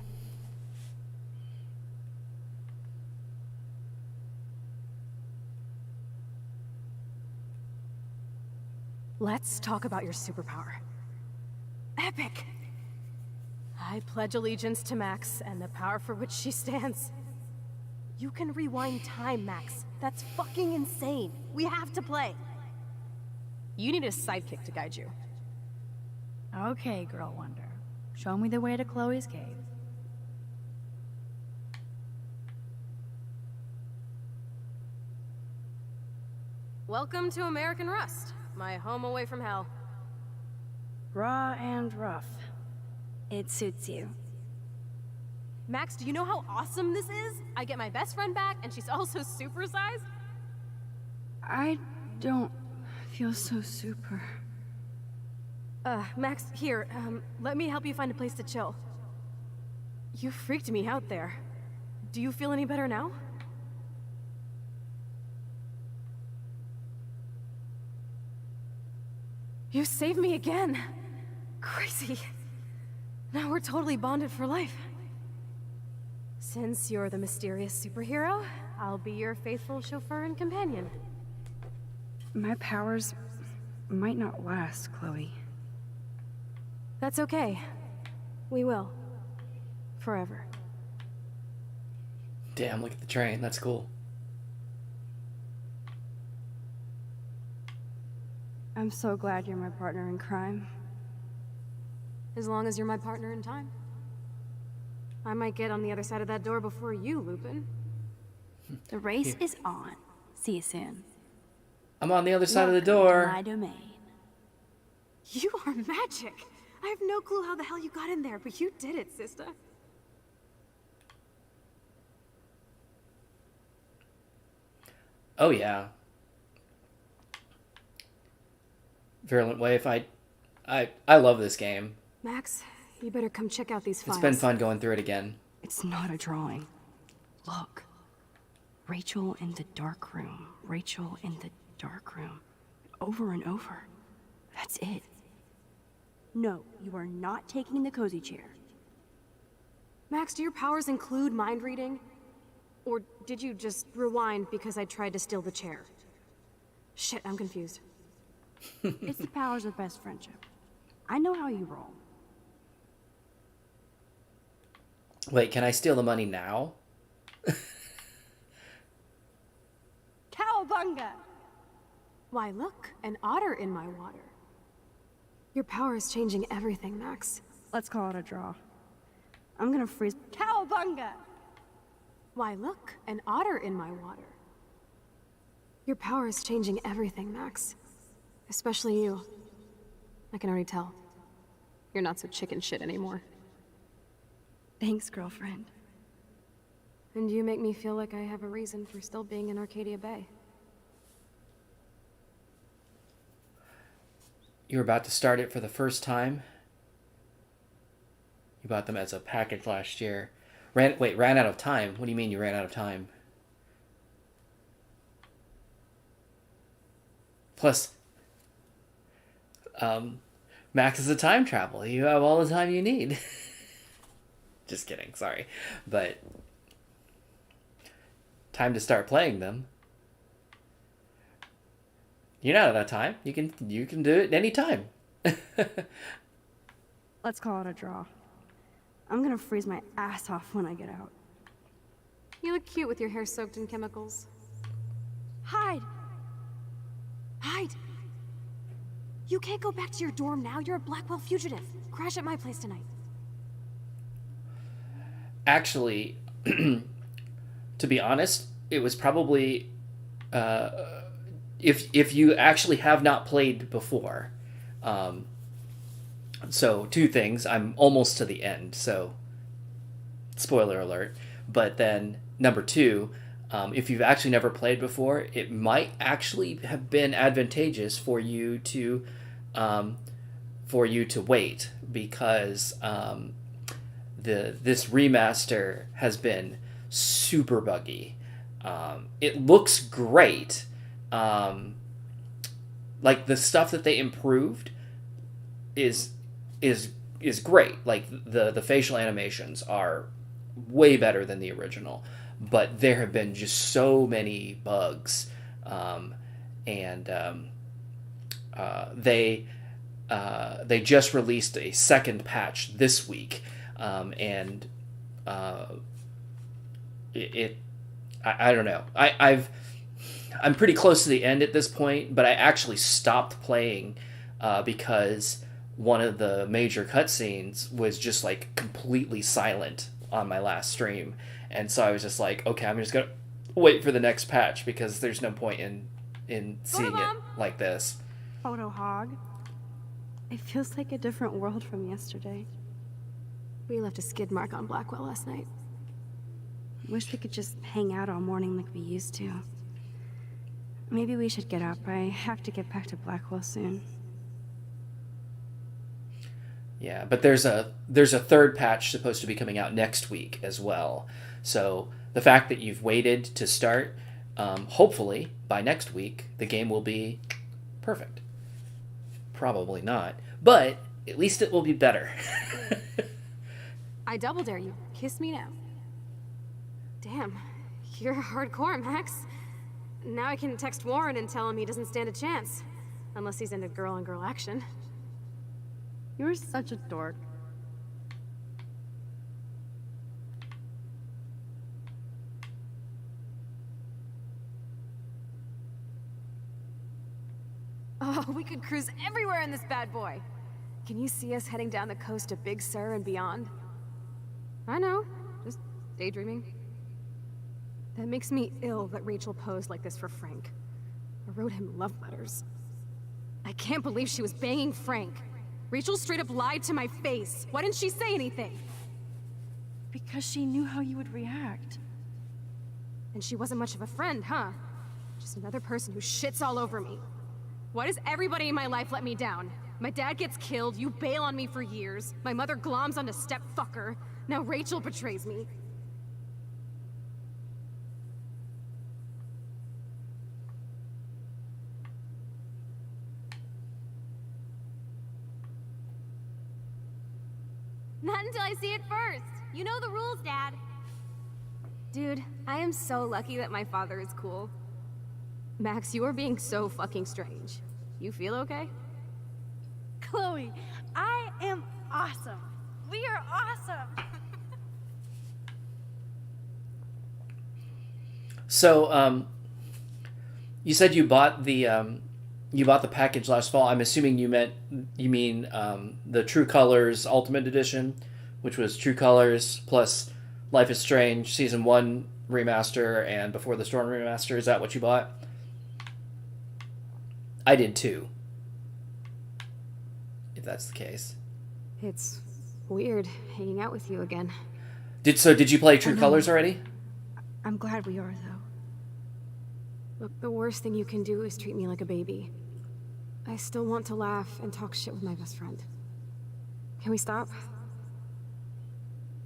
Let's talk about your superpower. Epic! I pledge allegiance to Max and the power for which she stands. You can rewind time, Max. That's fucking insane. We have to play. You need a sidekick to guide you. Okay, Girl Wonder. Show me the way to Chloe's cave. Welcome to American Rust, my home away from hell. Raw and rough. It suits you. Max, do you know how awesome this is? I get my best friend back, and she's also supersized. I don't feel so super. Max, here, let me help you find a place to chill. You freaked me out there. Do you feel any better now? You saved me again. Crazy. Now we're totally bonded for life. Since you're the mysterious superhero, I'll be your faithful chauffeur and companion. My powers might not last, Chloe. That's okay. We will. Forever. Damn, look at the train. That's cool. I'm so glad you're my partner in crime. As long as you're my partner in time. I might get on the other side of that door before you, Lupin. The race is on. See you soon. I'm on the other side of the Welcome to door. my domain. You are magic. I have no clue how the hell you got in there, but you did it, sister. Oh yeah. Virulent Wave. I love this game. Max, you better come check out these files. It's been fun going through it again. It's not a drawing. Look. Rachel in the dark room. Rachel in the dark room. Over and over. That's it. No, you are not taking the cozy chair. Max, do your powers include mind reading? Or did you just rewind because I tried to steal the chair? Shit, I'm confused. It's the powers of best friendship. I know how you roll. Wait, can I steal the money now? Cowabunga! Why, look, an otter in my water. Your power is changing everything, Max. Let's call it a draw. I'm gonna freeze. Cowabunga! Why, look, an otter in my water. Your power is changing everything, Max. Especially you. I can already tell. You're not so chicken shit anymore. Thanks, girlfriend. And you make me feel like I have a reason for still being in Arcadia Bay. You were about to start it for the first time. You bought them as a package last year. Ran out of time. What do you mean you ran out of time? Plus, Max is a time travel. You have all the time you need. Just kidding, sorry. But time to start playing them. You're not out of time. You can do it anytime. Let's call it a draw. I'm gonna freeze my ass off when I get out. You look cute with your hair soaked in chemicals. Hide! Hide! You can't go back to your dorm now. You're a Blackwell fugitive. Crash at my place tonight. Actually, to be honest, it was probably if you actually have not played before. So two things. I'm almost to the end, so spoiler alert. But then number two, if you've actually never played before, it might actually have been advantageous for you to wait, because this remaster has been super buggy. It looks great. Like the stuff that they improved is great. Like the facial animations are way better than the original, but there have been just so many bugs, and they just released a second patch this week, and I don't know. I'm pretty close to the end at this point, but I actually stopped playing because one of the major cutscenes was just like completely silent on my last stream, and so I was just like, okay, I'm just gonna wait for the next patch because there's no point in seeing it like this. Photo hog. It feels like a different world from yesterday. We left a skid mark on Blackwell last night. Wish we could just hang out all morning like we used to. Maybe we should get up. I have to get back to Blackwell soon. Yeah, but there's a third patch supposed to be coming out next week as well. So the fact that you've waited to start, hopefully by next week the game will be perfect. Probably not, but at least it will be better. I double dare you. Kiss me now. Damn, you're hardcore, Max. Now I can text Warren and tell him he doesn't stand a chance. Unless he's into girl-on-girl action. You're such a dork. Oh, we could cruise everywhere in this bad boy. Can you see us heading down the coast to Big Sur and beyond? I know, just daydreaming. That makes me ill that Rachel posed like this for Frank. I wrote him love letters. I can't believe she was banging Frank. Rachel straight up lied to my face. Why didn't she say anything? Because she knew how you would react. And she wasn't much of a friend, huh? Just another person who shits all over me. Why does everybody in my life let me down? My dad gets killed, you bail on me for years, my mother gloms onto step-fucker, now Rachel betrays me. Not until I see it first. You know the rules, Dad. Dude, I am so lucky that my father is cool. Max, you are being so fucking strange. You feel okay? Chloe, I am awesome. We are awesome. So, you said you bought the package last fall. I'm assuming you mean the True Colors Ultimate Edition, which was True Colors plus Life is Strange Season 1 Remaster and Before the Storm Remaster. Is that what you bought? I did too. If that's the case. It's weird hanging out with you again. Did you play True Colors already? I'm glad we are, though. Look, the worst thing you can do is treat me like a baby. I still want to laugh and talk shit with my best friend. Can we stop?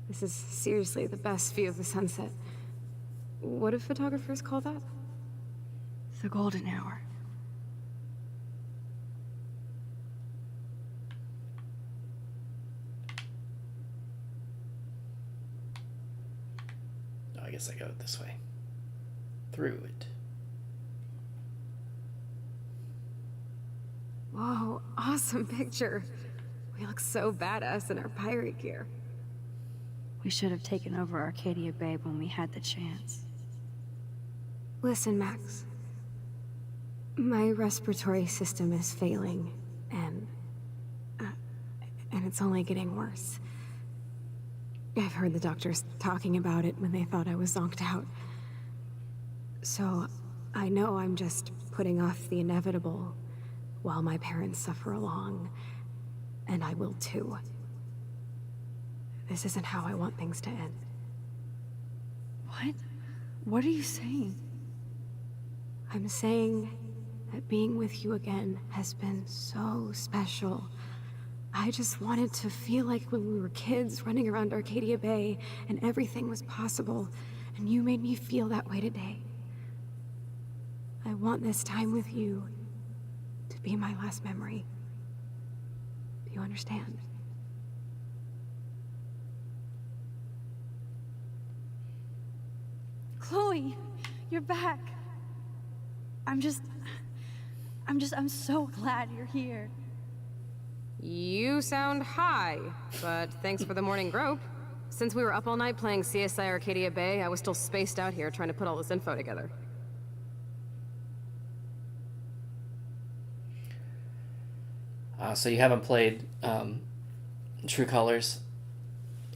This is seriously the best view of the sunset. What do photographers call that? The golden hour. Oh, I guess I go this way. Through it. Whoa, awesome picture. We look so badass in our pirate gear. We should have taken over Arcadia Bay when we had the chance. Listen, Max. My respiratory system is failing, and it's only getting worse. I've heard the doctors talking about it when they thought I was zonked out. So, I know I'm just putting off the inevitable while my parents suffer along, and I will too. This isn't how I want things to end. What? What are you saying? I'm saying that being with you again has been so special. I just wanted to feel like when we were kids running around Arcadia Bay and everything was possible, and you made me feel that way today. I want this time with you to be my last memory. Do you understand? Chloe, you're back. I'm so glad you're here. You sound high, but thanks for the morning grope. Since we were up all night playing CSI Arcadia Bay, I was still spaced out here trying to put all this info together. So you haven't played True Colors.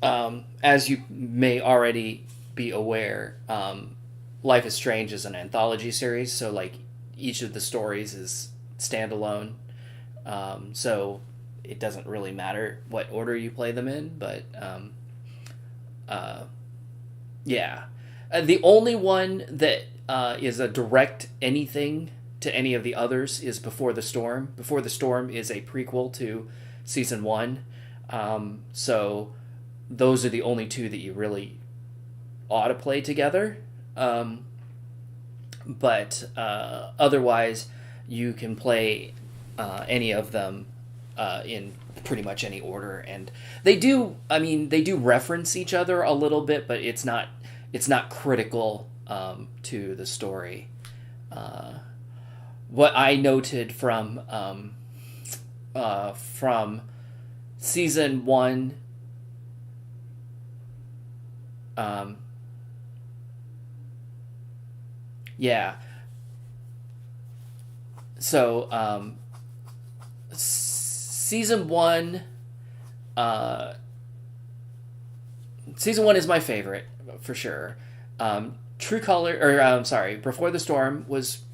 As you may already be aware, Life is Strange is an anthology series, so like each of the stories is standalone. So it doesn't really matter what order you play them in, but yeah. The only one that is a direct anything to any of the others is Before the Storm. Before the Storm is a prequel to Season 1. So those are the only two that you really ought to play together. But otherwise, you can play any of them in pretty much any order. And they do reference each other a little bit, but it's not critical to the story. What I noted from Season 1, yeah. So season one. Season one is my favorite for sure. True Color, or sorry, Before the Storm was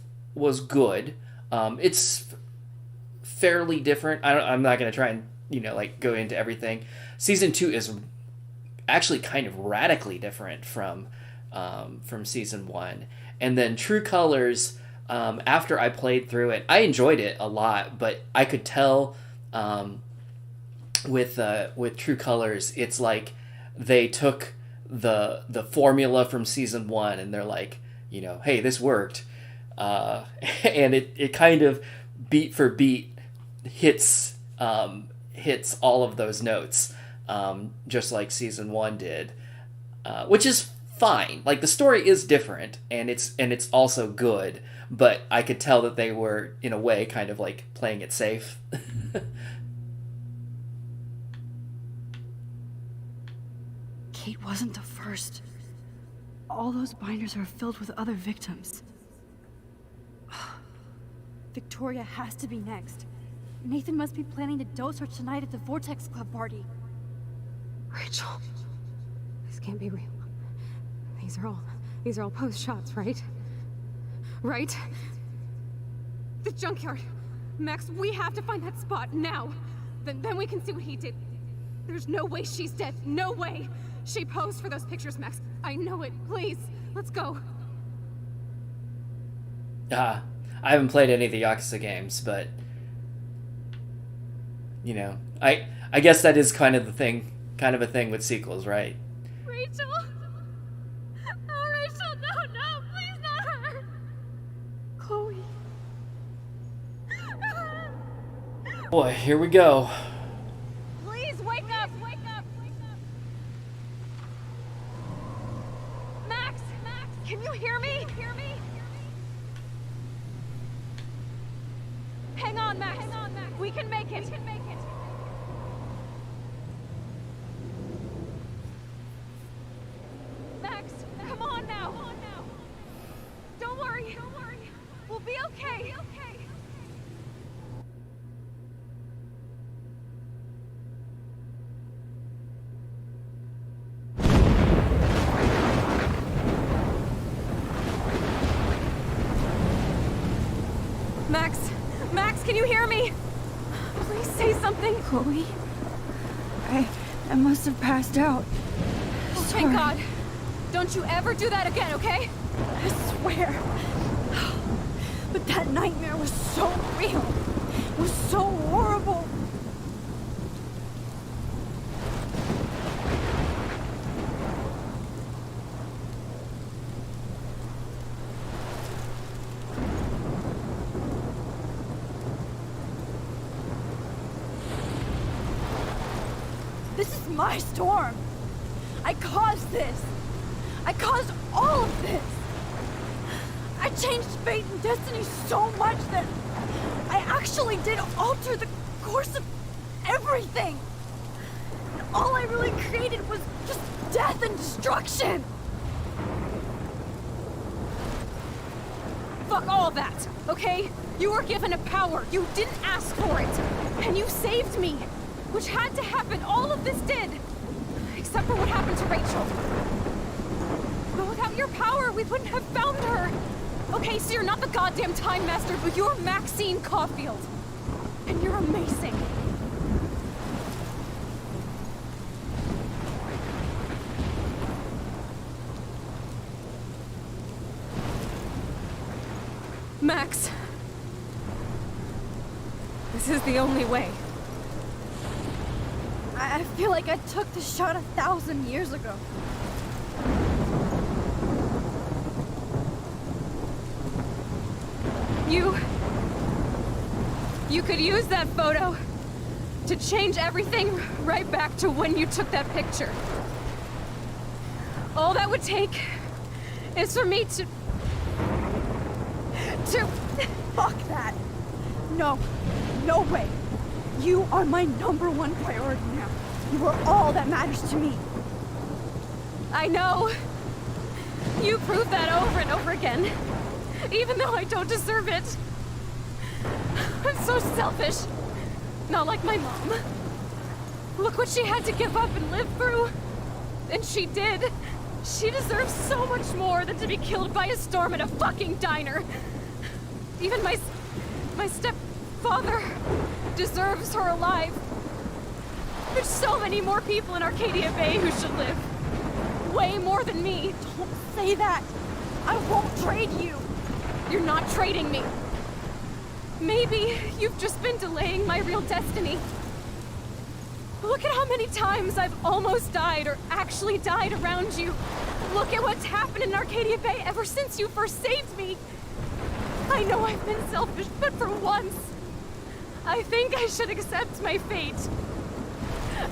good. It's fairly different. I'm not gonna try and like go into everything. Season two is actually kind of radically different from season one, and then True Colors. After I played through it, I enjoyed it a lot, but I could tell with True Colors, it's like they took the formula from season one and they're like, hey, this worked, and it kind of beat for beat hits all of those notes, just like season one did, which is fine. Like, the story is different and it's also good, but I could tell that they were in a way kind of like playing it safe. Kate wasn't the first. All those binders are filled with other victims. Victoria has to be next. Nathan must be planning to dose her tonight at the Vortex Club party. Rachel, this can't be real. These are all post shots, right? Right? The junkyard. Max, we have to find that spot now. Then we can see what he did. There's no way she's dead. No way. She posed for those pictures, Max. I know it. Please, let's go. I haven't played any of the Yakuza games, but I guess that is kind of a thing with sequels, right? Rachel. Oh, Rachel, no, please not her. Chloe. Boy, here we go. Please wake up. Max, can you hear me? Hang on, Max. We can make it. Max, come on now. Don't worry. We'll be okay. Max, can you hear me? Please say something. Chloe? I must have passed out. Oh, thank God. Don't you ever do that again, okay? I swear. But that nightmare was so real. It was so horrible. This is my storm. I caused this. I caused all of this. I changed fate and destiny so much that I actually did alter the course of everything. And all I really created was just death and destruction. Fuck all that, okay? You were given a power. You didn't ask for it. And you saved me. Which had to happen. All of this did. Except for what happened to Rachel. But without your power, we wouldn't have found her. Okay, so you're not the goddamn Time Master, but you're Maxine Caulfield. And you're amazing. Max. This is the only way. I feel like I took the shot 1,000 years ago. You could use that photo to change everything right back to when you took that picture. All that would take is for me to... Fuck that. No. No way. You are my #1 priority now. You are all that matters to me. I know. You prove that over and over again. Even though I don't deserve it. I'm so selfish. Not like my mom. Look what she had to give up and live through. And she did. She deserves so much more than to be killed by a storm at a fucking diner. Even my stepfather deserves her alive. There's so many more people in Arcadia Bay who should live. Way more than me. Don't say that. I won't trade you. You're not trading me. Maybe you've just been delaying my real destiny. Look at how many times I've almost died or actually died around you. Look at what's happened in Arcadia Bay ever since you first saved me. I know I've been selfish, but for once, I think I should accept my fate.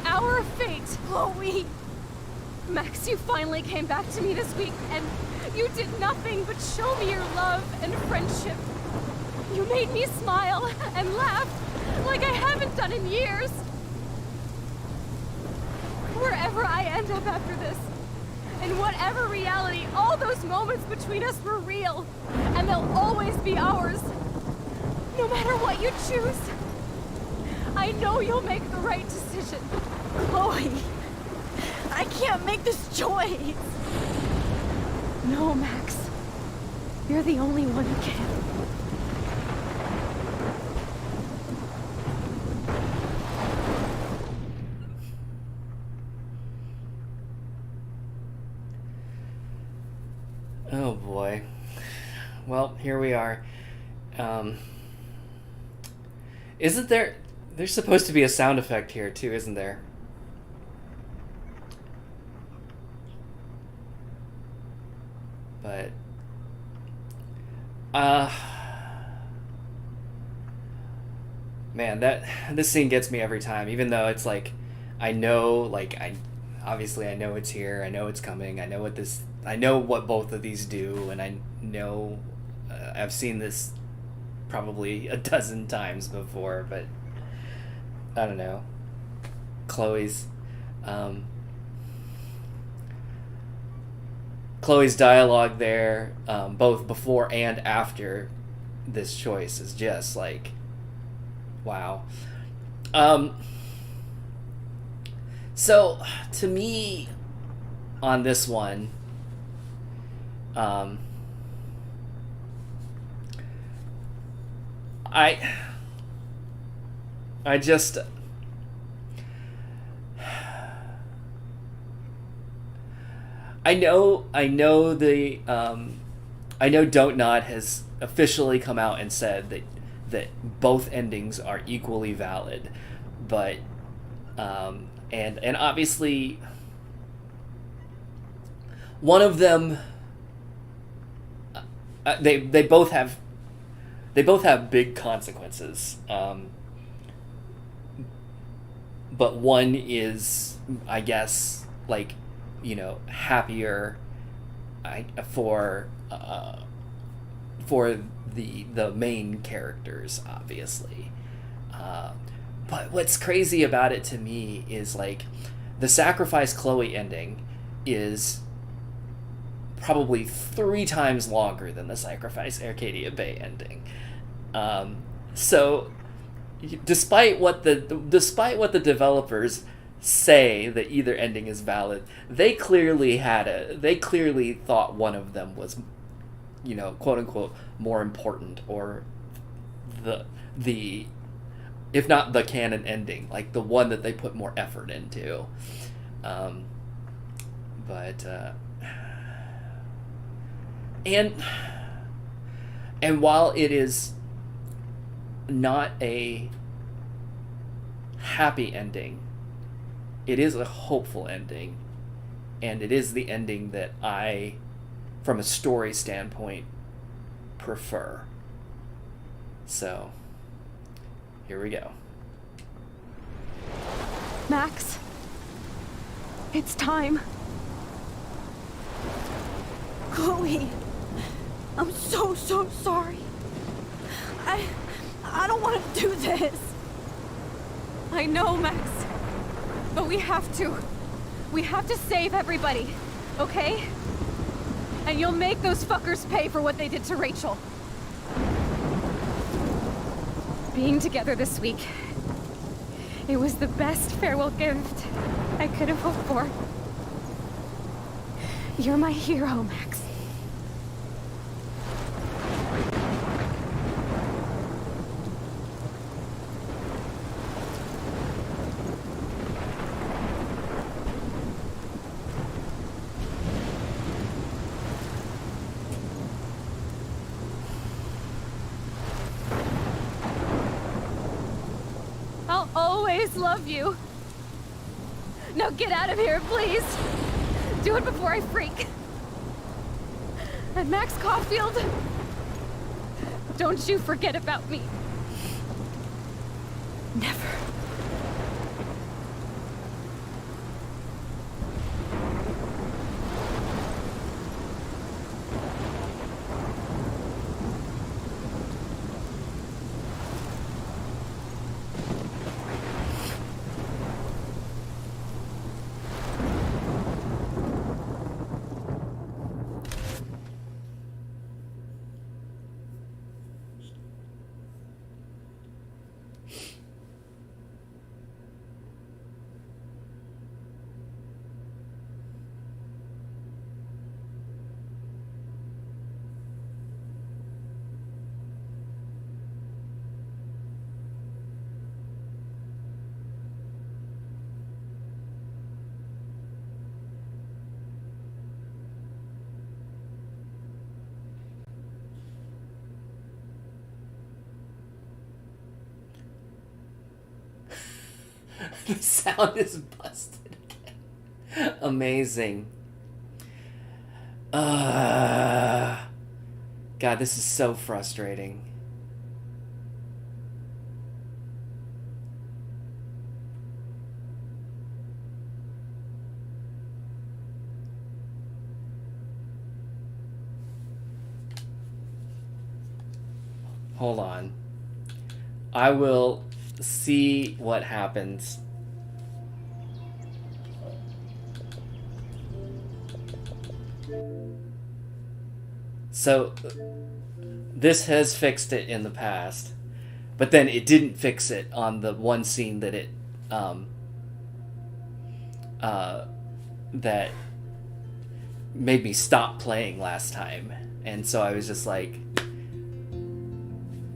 Our fate. Chloe! Max, you finally came back to me this week, and you did nothing but show me your love and friendship. You made me smile and laugh like I haven't done in years. Wherever I end up after this, in whatever reality, all those moments between us were real, and they'll always be ours. No matter what you choose, I know you'll make the right decision. Chloe, I can't make this choice. No, Max. You're the only one who can. Oh boy. Well, here we are. Isn't there... There's supposed to be a sound effect here too, isn't there? But... Man, this scene gets me every time, even though it's like, I know, like, obviously I know it's here, I know it's coming, I know what both of these do, and I know I've seen this probably a dozen times before, but I don't know. Chloe's dialogue there, both before and after this choice, is just like, wow. So to me, on this one, I know Don't Nod has officially come out and said that both endings are equally valid, but and obviously one of them, they both have big consequences, but one is, I guess, like, you know, happier for the main characters, obviously. But what's crazy about it to me is, like, the Sacrifice Chloe ending is probably 3 times longer than the Sacrifice Arcadia Bay ending. So despite what the developers say that either ending is valid, they clearly thought one of them was, you know, quote unquote, more important, or the if not the canon ending, like the one that they put more effort into. And while it is not a happy ending, it is a hopeful ending, and it is the ending that I, from a story standpoint, prefer. So, here we go. Max, it's time. Chloe, I'm so sorry. I don't want to do this. I know, Max. But we have to. We have to save everybody, okay? And you'll make those fuckers pay for what they did to Rachel. Being together this week, It was the best farewell gift I could have hoped for. You're my hero, Max. I'll always love you. Now get out of here, please. Do it before I freak. And Max Caulfield, don't you forget about me. Never. The sound is busted again. Amazing. God, this is so frustrating. Hold on. I will see what happens. So this has fixed it in the past, but then it didn't fix it on the one scene that it that made me stop playing last time. And so I was just like,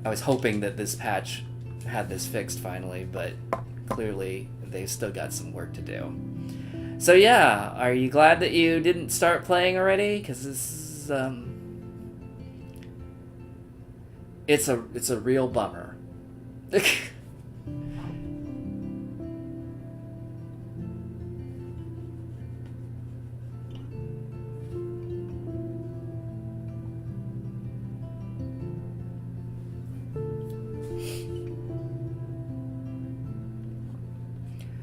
I was hoping that this patch had this fixed finally, but clearly they've still got some work to do. So yeah, are you glad that you didn't start playing already? Because this is it's a real bummer.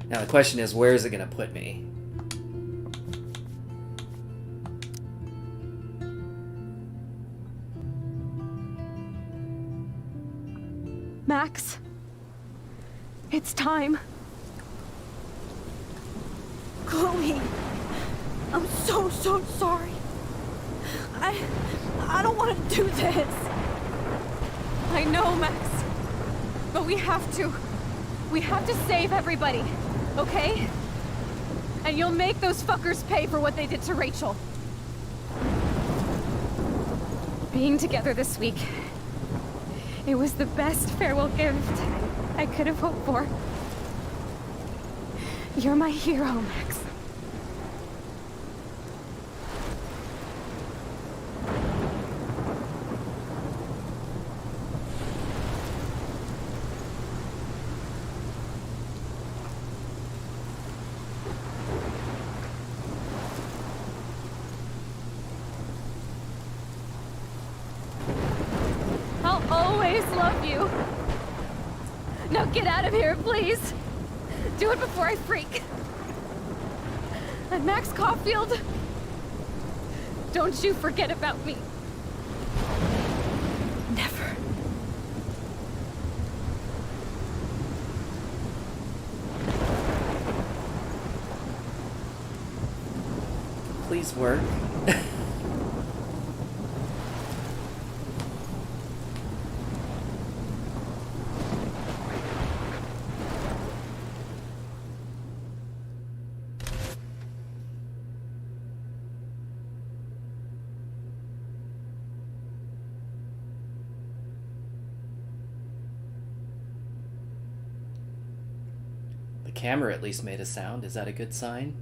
Now the question is, where is it going to put me? Max, it's time. Chloe, I'm so sorry. I don't want to do this. I know, Max, but we have to. We have to save everybody, okay? And you'll make those fuckers pay for what they did to Rachel. Being together this week, it was the best farewell gift I could have hoped for. You're my hero, Max. I'll always love you. Now get out of here, please. Do it before I freak. And Max Caulfield, don't you forget about me. Never. Please work. The camera at least made a sound. Is that a good sign?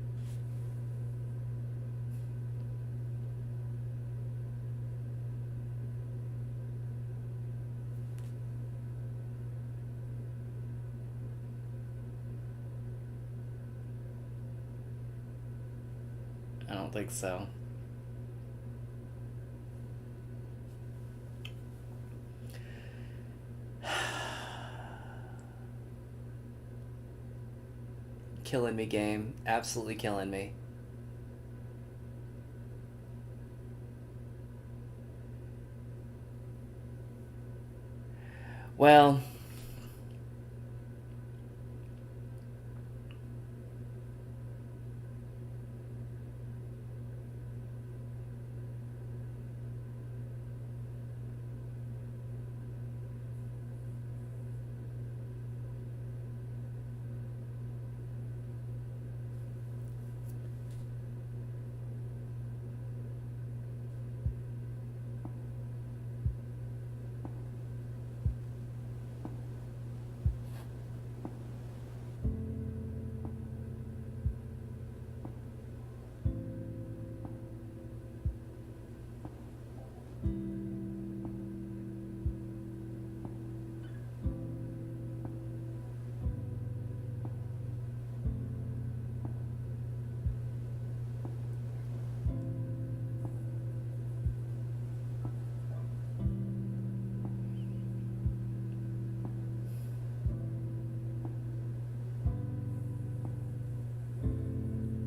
I don't think so. Killing me, game. Absolutely killing me. Well,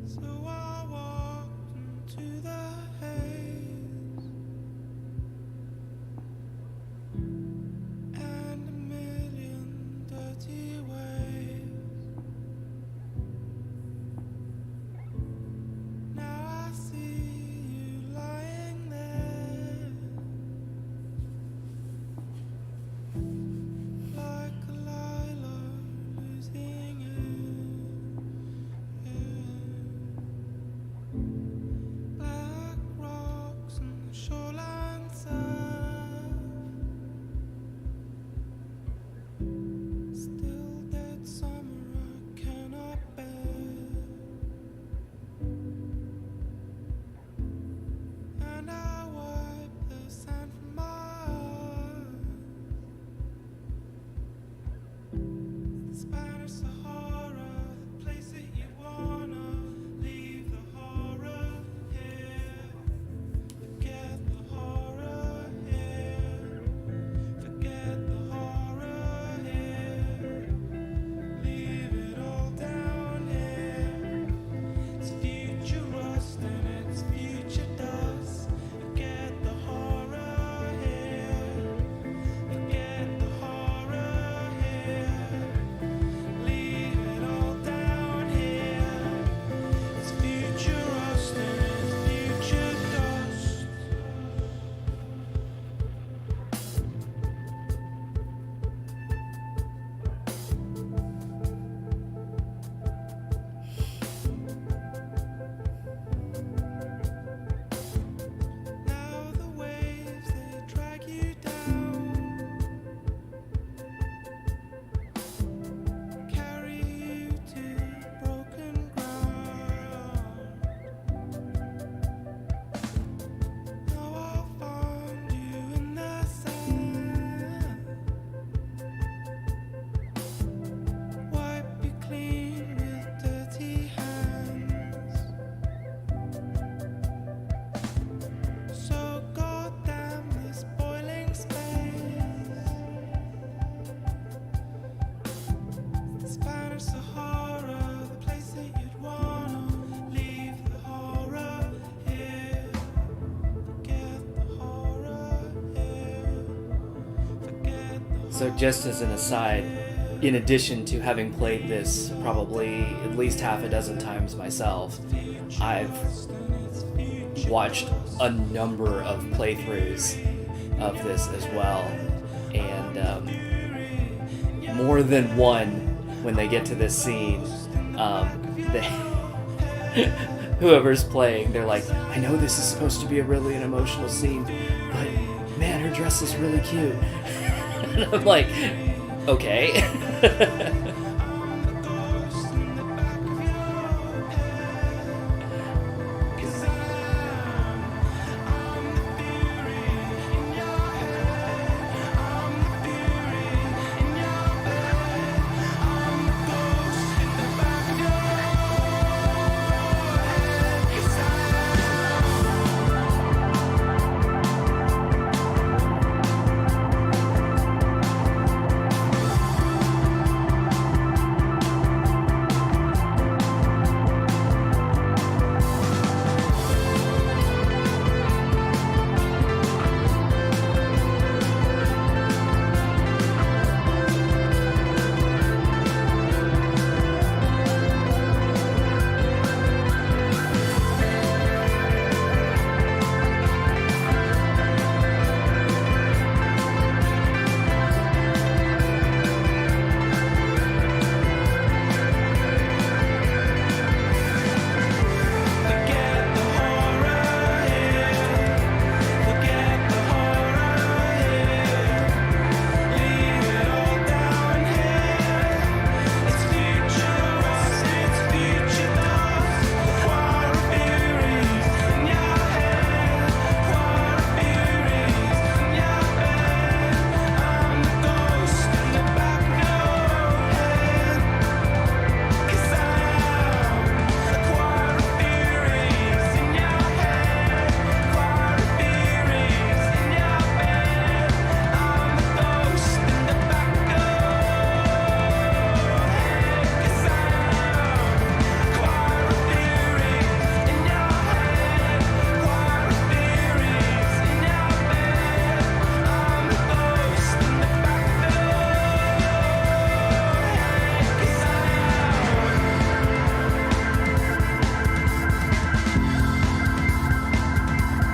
So I walked into the haze, and a million dirty waves. Now I see you lying there, like a Lila losing black rocks on the shoreline surf, still dead summer I cannot bear, and I wipe the sand from my eyes. The Spanish Sahara, the place that you wanna leave the horror here. Forget the horror here. Forget the horror here. Leave it all down here. It's future rust and it's future dust. Forget the horror here. Forget the horror here. Leave it all down here. It's future rust and it's future dust. Now the waves they drag you down, carry you to broken ground. Now I'll find you in the sand, wipe you clean with dirty hands. So goddamn this boiling space, the Spanish Sahara, the place that you'd wanna leave the horror here. Forget the horror here. Forget the so just as an aside, in addition to having played this probably at least half a dozen times myself, I've watched a number of playthroughs of this as well, and more than one when they get to this scene, they whoever's playing, they're like, I know this is supposed to be an emotional scene, but man, her dress is really cute. And I'm like, okay.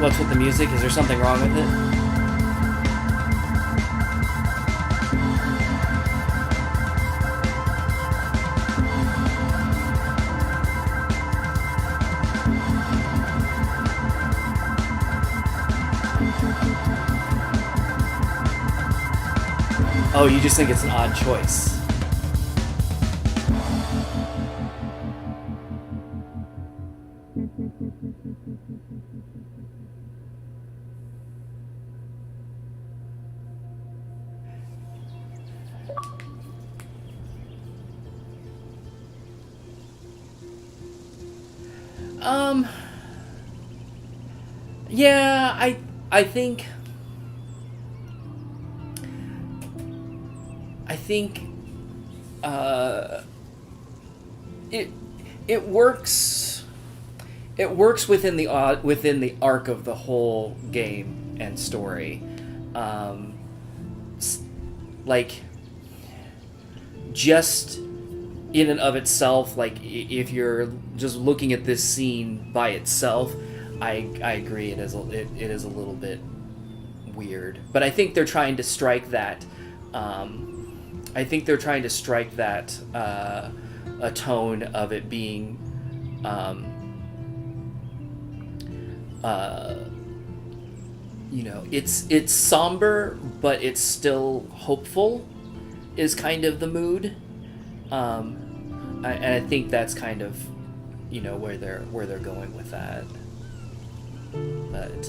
What's with the music? Is there something wrong with it? Oh, you just think it's an odd choice. Yeah, I think it works. It works within the arc of the whole game and story. Like, just in and of itself, like if you're just looking at this scene by itself, I agree it is a little bit weird. But I think they're trying to strike that. I think they're trying to strike that a tone of it being. You know, it's somber, but it's still hopeful, is kind of the mood. And I think that's kind of, you know, where they're going with that. But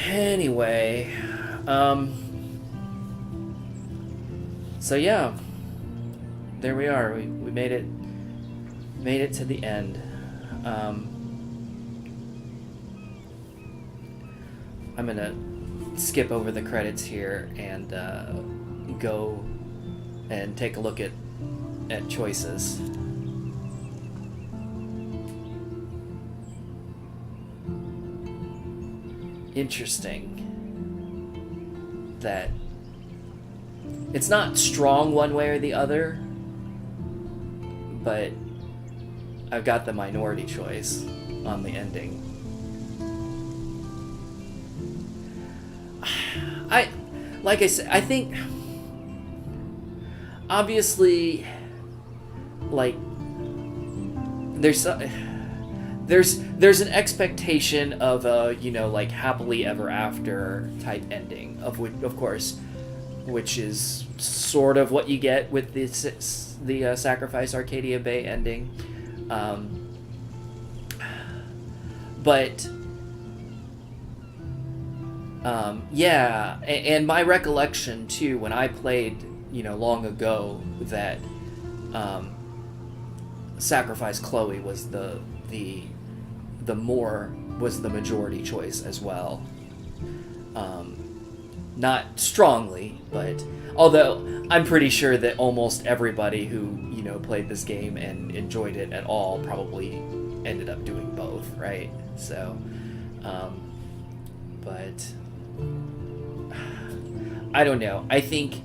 anyway, so yeah, there we are. We made it to the end. I'm gonna skip over the credits here and go and take a look at choices. Interesting that it's not strong one way or the other, but I've got the minority choice on the ending. Like I said, I think obviously, like, there's an expectation of a, you know, like, happily ever after type ending, of course, which is sort of what you get with the Sacrifice Arcadia Bay ending. But yeah, and my recollection too, when I played, you know, long ago, that Sacrifice Chloe was the majority choice as well. Not strongly, but although I'm pretty sure that almost everybody who, you know, played this game and enjoyed it at all probably ended up doing both, right? So, but I don't know. I think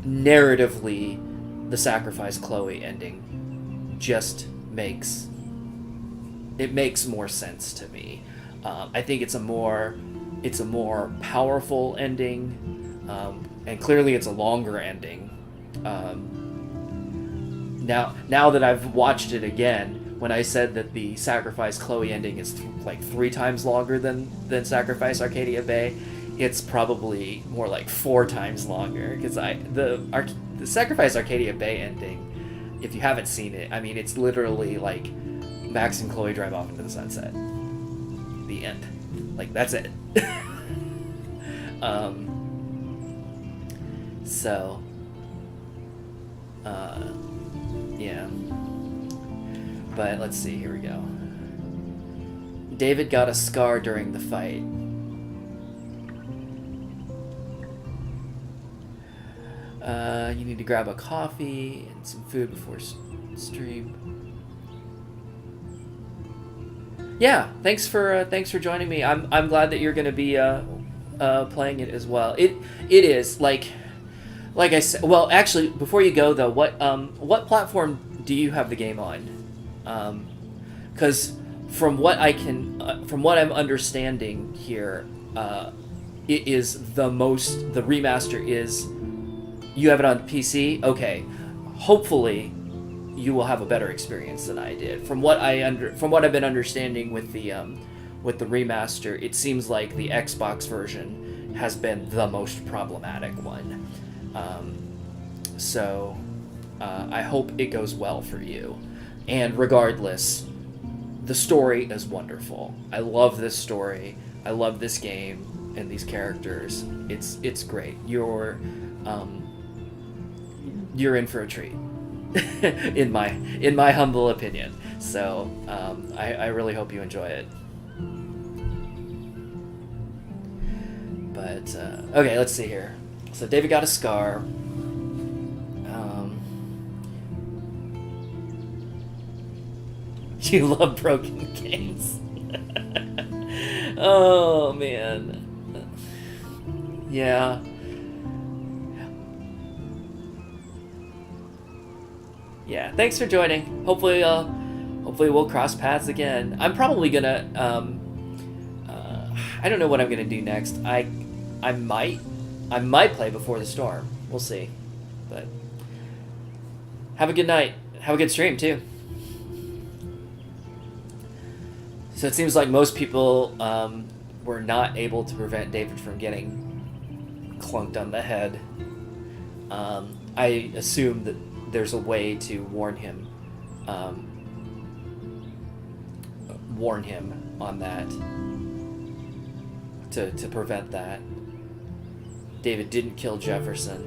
narratively, the Sacrifice Chloe ending just makes more sense to me. I think it's a more powerful ending, and clearly it's a longer ending. Now that I've watched it again, when I said that the Sacrifice Chloe ending is like 3 times longer than Sacrifice Arcadia Bay, it's probably more like 4 times longer, because the Sacrifice Arcadia Bay ending, if you haven't seen it, I mean, it's literally like Max and Chloe drive off into the sunset. The end. Like, that's it. So, yeah. But let's see, here we go. David got a scar during the fight. You need to grab a coffee and some food before stream. Yeah, thanks for joining me. I'm glad that you're gonna be playing it as well. It is like I said. Well, actually, before you go though, what platform do you have the game on? Because from what I'm understanding here, it is the remaster is. You have it on PC? Okay. Hopefully, you will have a better experience than I did. From what I've been understanding with the remaster, it seems like the Xbox version has been the most problematic one. So I hope it goes well for you. And regardless, the story is wonderful. I love this story. I love this game and these characters. It's great. You're in for a treat, in my humble opinion. So I really hope you enjoy it. But okay, let's see here. So David got a scar. You love broken games. Oh man. Yeah. Yeah, thanks for joining. Hopefully we'll cross paths again. I'm probably gonna I don't know what I'm gonna do next. I might play Before the Storm. We'll see. But have a good night. Have a good stream too. So it seems like most people were not able to prevent David from getting clunked on the head. I assume that there's a way to warn him on that to prevent that. David didn't kill Jefferson.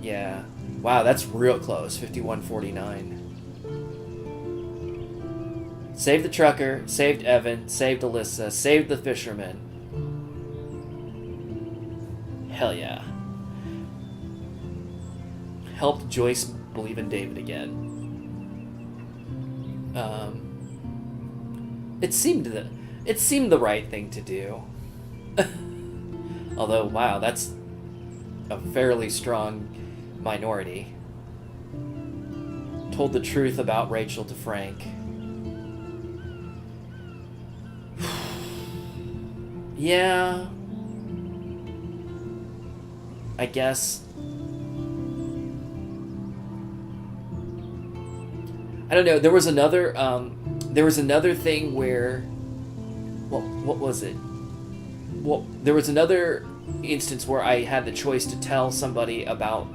Yeah. Wow, that's real close. 51-49. Saved the trucker, saved Evan, saved Alyssa, saved the fisherman. Hell yeah. Helped Joyce believe in David again. It seemed the right thing to do. Although, wow, that's a fairly strong minority. Told the truth about Rachel to Frank. Yeah. I guess. I don't know. There was another thing where, what was it? Well, there was another instance where I had the choice to tell somebody about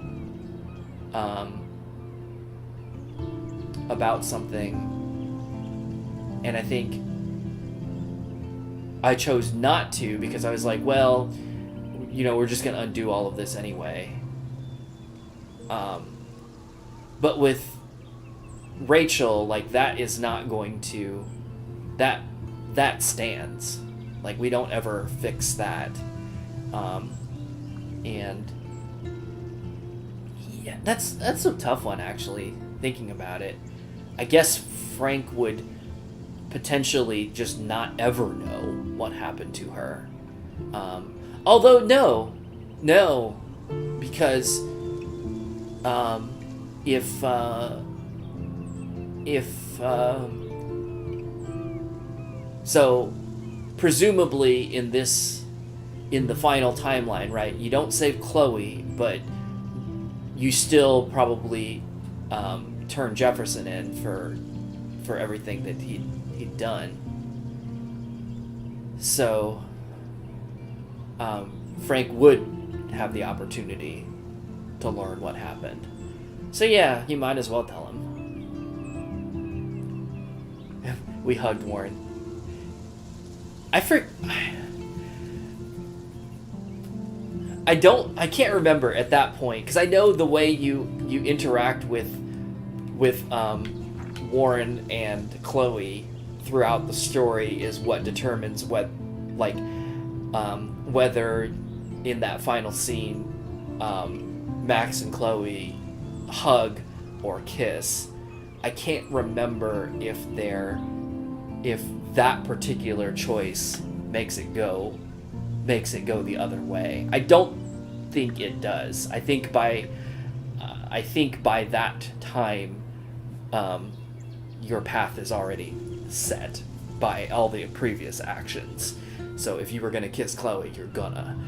something, and I think I chose not to because I was like, well, we're just gonna undo all of this anyway. But with Rachel, like, that is not going to, that stands. Like, we don't ever fix that. And yeah, that's a tough one, actually, thinking about it. I guess Frank would potentially just not ever know what happened to her. Although, no, because so presumably in the final timeline, right, you don't save Chloe, but you still probably turn Jefferson in for everything that he'd done. So Frank would have the opportunity to learn what happened. So yeah, you might as well tell him. We hugged Warren. I can't remember at that point, because I know the way you interact with Warren and Chloe throughout the story is what determines whether in that final scene Max and Chloe hug or kiss. I can't remember if that particular choice makes it go makes it go the other way. I don't think it does. I think by that time, your path is already set by all the previous actions. So if you were gonna kiss Chloe, you're gonna,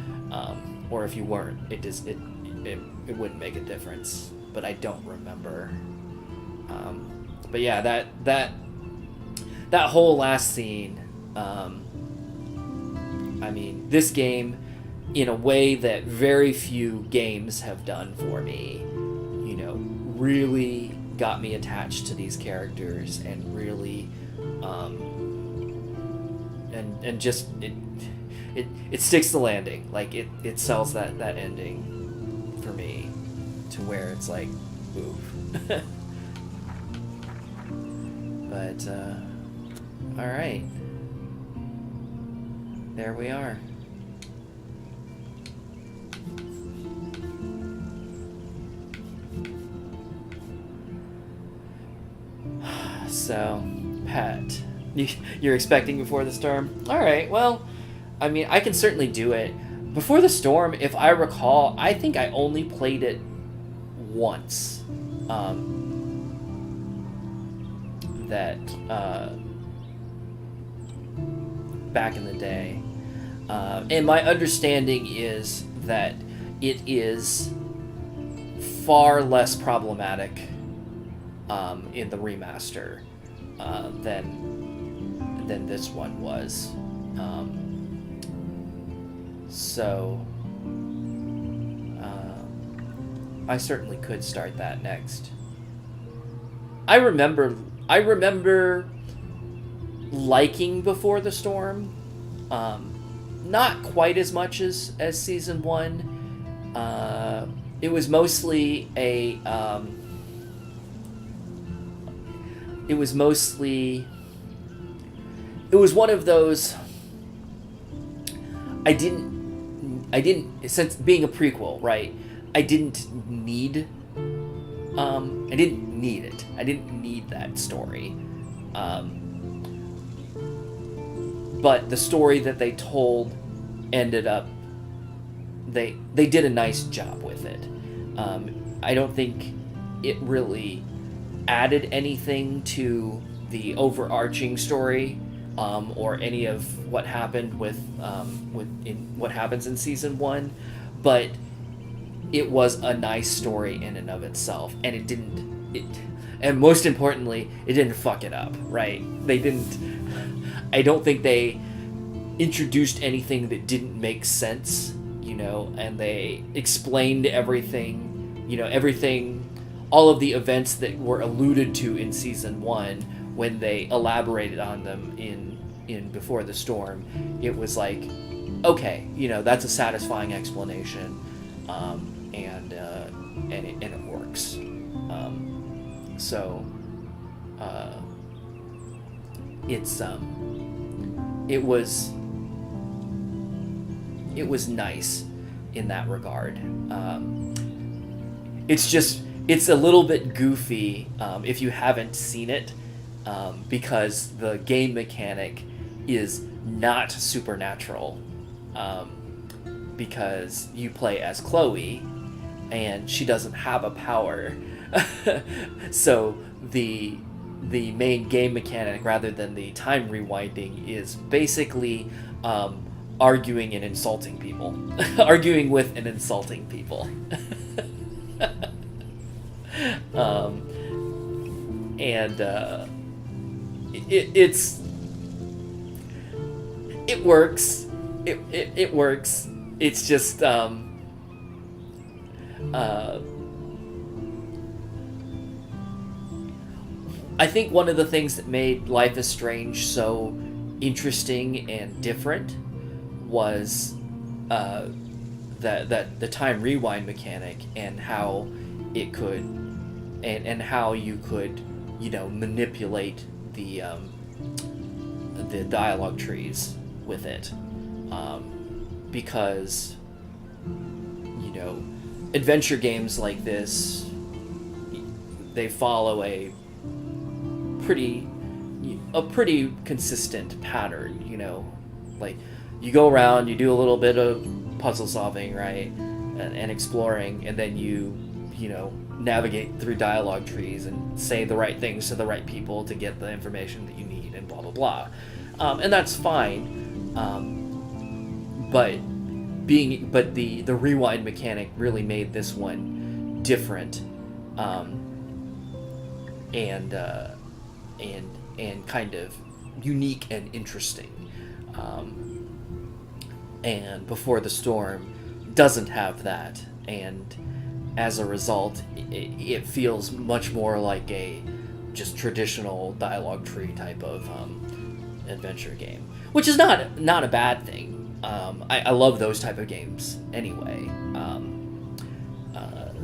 or if you weren't, it wouldn't make a difference. But I don't remember. But yeah, that whole last scene. I mean, this game, in a way that very few games have done for me, you know, really got me attached to these characters and really, and just it sticks the landing. Like it sells that ending for me to where it's like, oof. But all right, there we are. So, Pat, you're expecting Before the Storm? All right, well, I mean, I can certainly do it. Before the Storm, if I recall, I think I only played it once. Back in the day. And my understanding is that it is far less problematic in the remaster than this one was. I certainly could start that next. I remember liking Before the Storm, not quite as much as season 1. It was mostly a it was one of those, I didn't since being a prequel, right, I didn't need it. I didn't need that story. But the story that they told ended up, they did a nice job with it. I don't think it really added anything to the overarching story, or any of what happened with what happens in season 1, but it was a nice story in and of itself, and and most importantly, it didn't fuck it up, right? I don't think they introduced anything that didn't make sense, you know, and they explained everything, you know, all of the events that were alluded to in season 1, when they elaborated on them in Before the Storm. It was like, okay, you know, that's a satisfying explanation, and it works. It was nice in that regard. It's a little bit goofy if you haven't seen it, because the game mechanic is not supernatural, because you play as Chloe and she doesn't have a power. So the main game mechanic, rather than the time rewinding, is basically arguing and insulting people. Arguing with and insulting people. It works. It works. It's just I think one of the things that made Life is Strange so interesting and different was the time rewind mechanic, and how it could and how you could, you know, manipulate the dialogue trees with it, because, you know, adventure games like this, they follow a pretty consistent pattern, you know, like you go around, you do a little bit of puzzle solving, right, and exploring, and then you know, navigate through dialogue trees and say the right things to the right people to get the information that you need, and blah blah blah, and that's fine. But the rewind mechanic really made this one different, and kind of unique and interesting. And Before the Storm doesn't have that, and as a result, it feels much more like a just traditional dialogue tree type of adventure game, which is not a bad thing. I love those type of games anyway.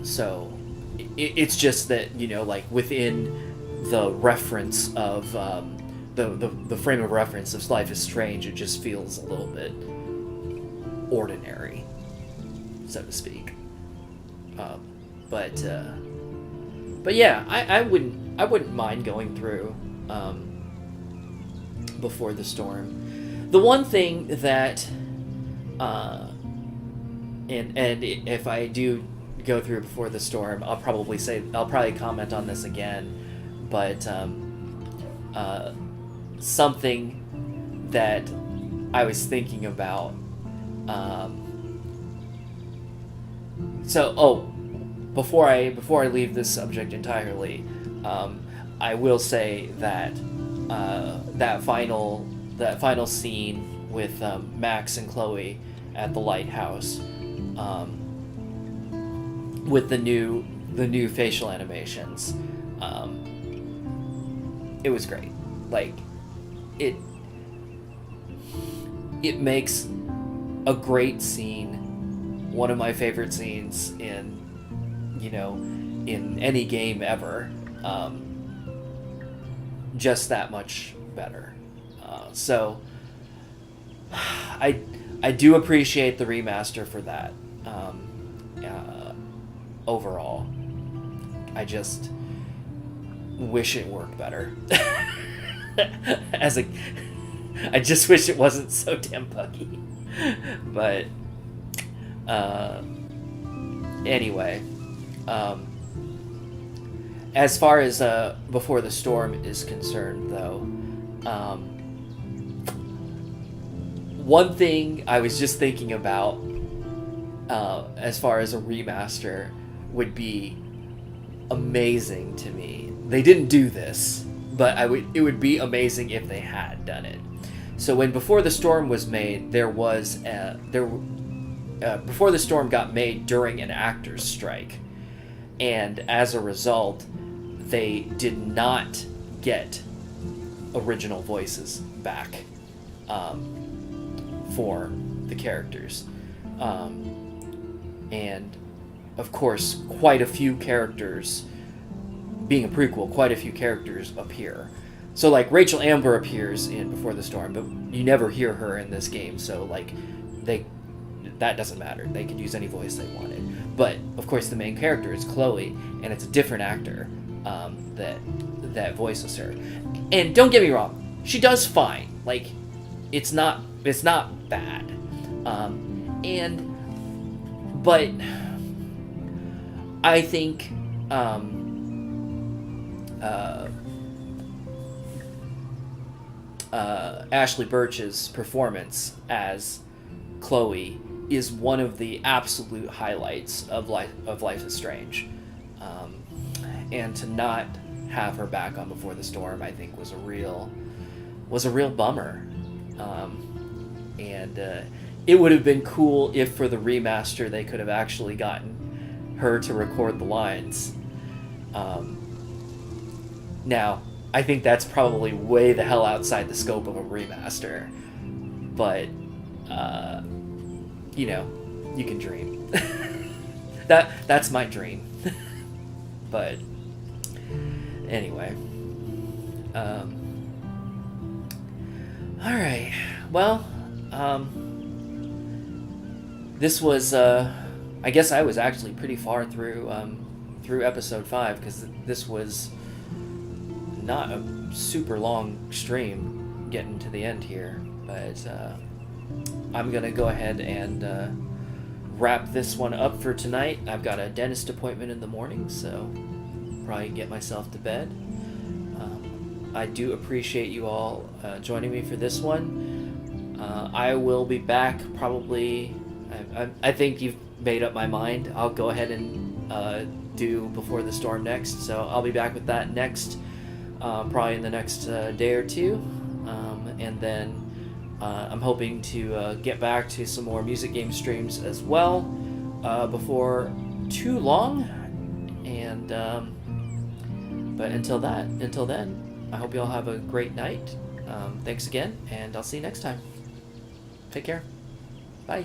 So it's just that, you know, like within the reference of the frame of reference of Life is Strange, it just feels a little bit ordinary, so to speak. But yeah, I wouldn't mind going through Before the Storm. The one thing that and if I do go through Before the Storm, I'll probably comment on this again, but something that I was thinking about. Before I leave this subject entirely, I will say that that final scene with Max and Chloe at the lighthouse, with the new facial animations, it was great. Like, it makes a great scene, one of my favorite scenes in any game ever, just that much better. So I do appreciate the remaster for that. Overall, I just wish it worked better. I just wish it wasn't so damn buggy. But anyway, as far as Before the Storm is concerned, though, one thing I was just thinking about, as far as a remaster, would be amazing to me. They didn't do this, but it would be amazing if they had done it. So when Before the Storm was made, Before the Storm got made during an actors' strike, and as a result, they did not get original voices back for the characters, and of course, quite a few characters, being a prequel, quite a few characters appear. So, like, Rachel Amber appears in Before the Storm, but you never hear her in this game, so, like, that doesn't matter. They could use any voice they wanted. But, of course, the main character is Chloe, and it's a different actor that voices her. And don't get me wrong, she does fine. Like, it's not bad. But I think Ashley Birch's performance as Chloe is one of the absolute highlights of Life is Strange, and to not have her back on Before the Storm, I think, was a real bummer. And it would have been cool if for the remaster they could have actually gotten her to record the lines. Now, I think that's probably way the hell outside the scope of a remaster, but you can dream. That's my dream. But anyway, all right. Well, this was I guess I was actually pretty far through episode 5, because this was not a super long stream getting to the end here, but I'm gonna go ahead and wrap this one up for tonight. I've got a dentist appointment in the morning, so probably get myself to bed. I do appreciate you all joining me for this one. I will be back probably. I think you've made up my mind. I'll go ahead and do Before the Storm next, so I'll be back with that next, probably in the next day or two, and then I'm hoping to get back to some more music game streams as well before too long. And but until then, I hope you all have a great night. Thanks again, and I'll see you next time. Take care. Bye.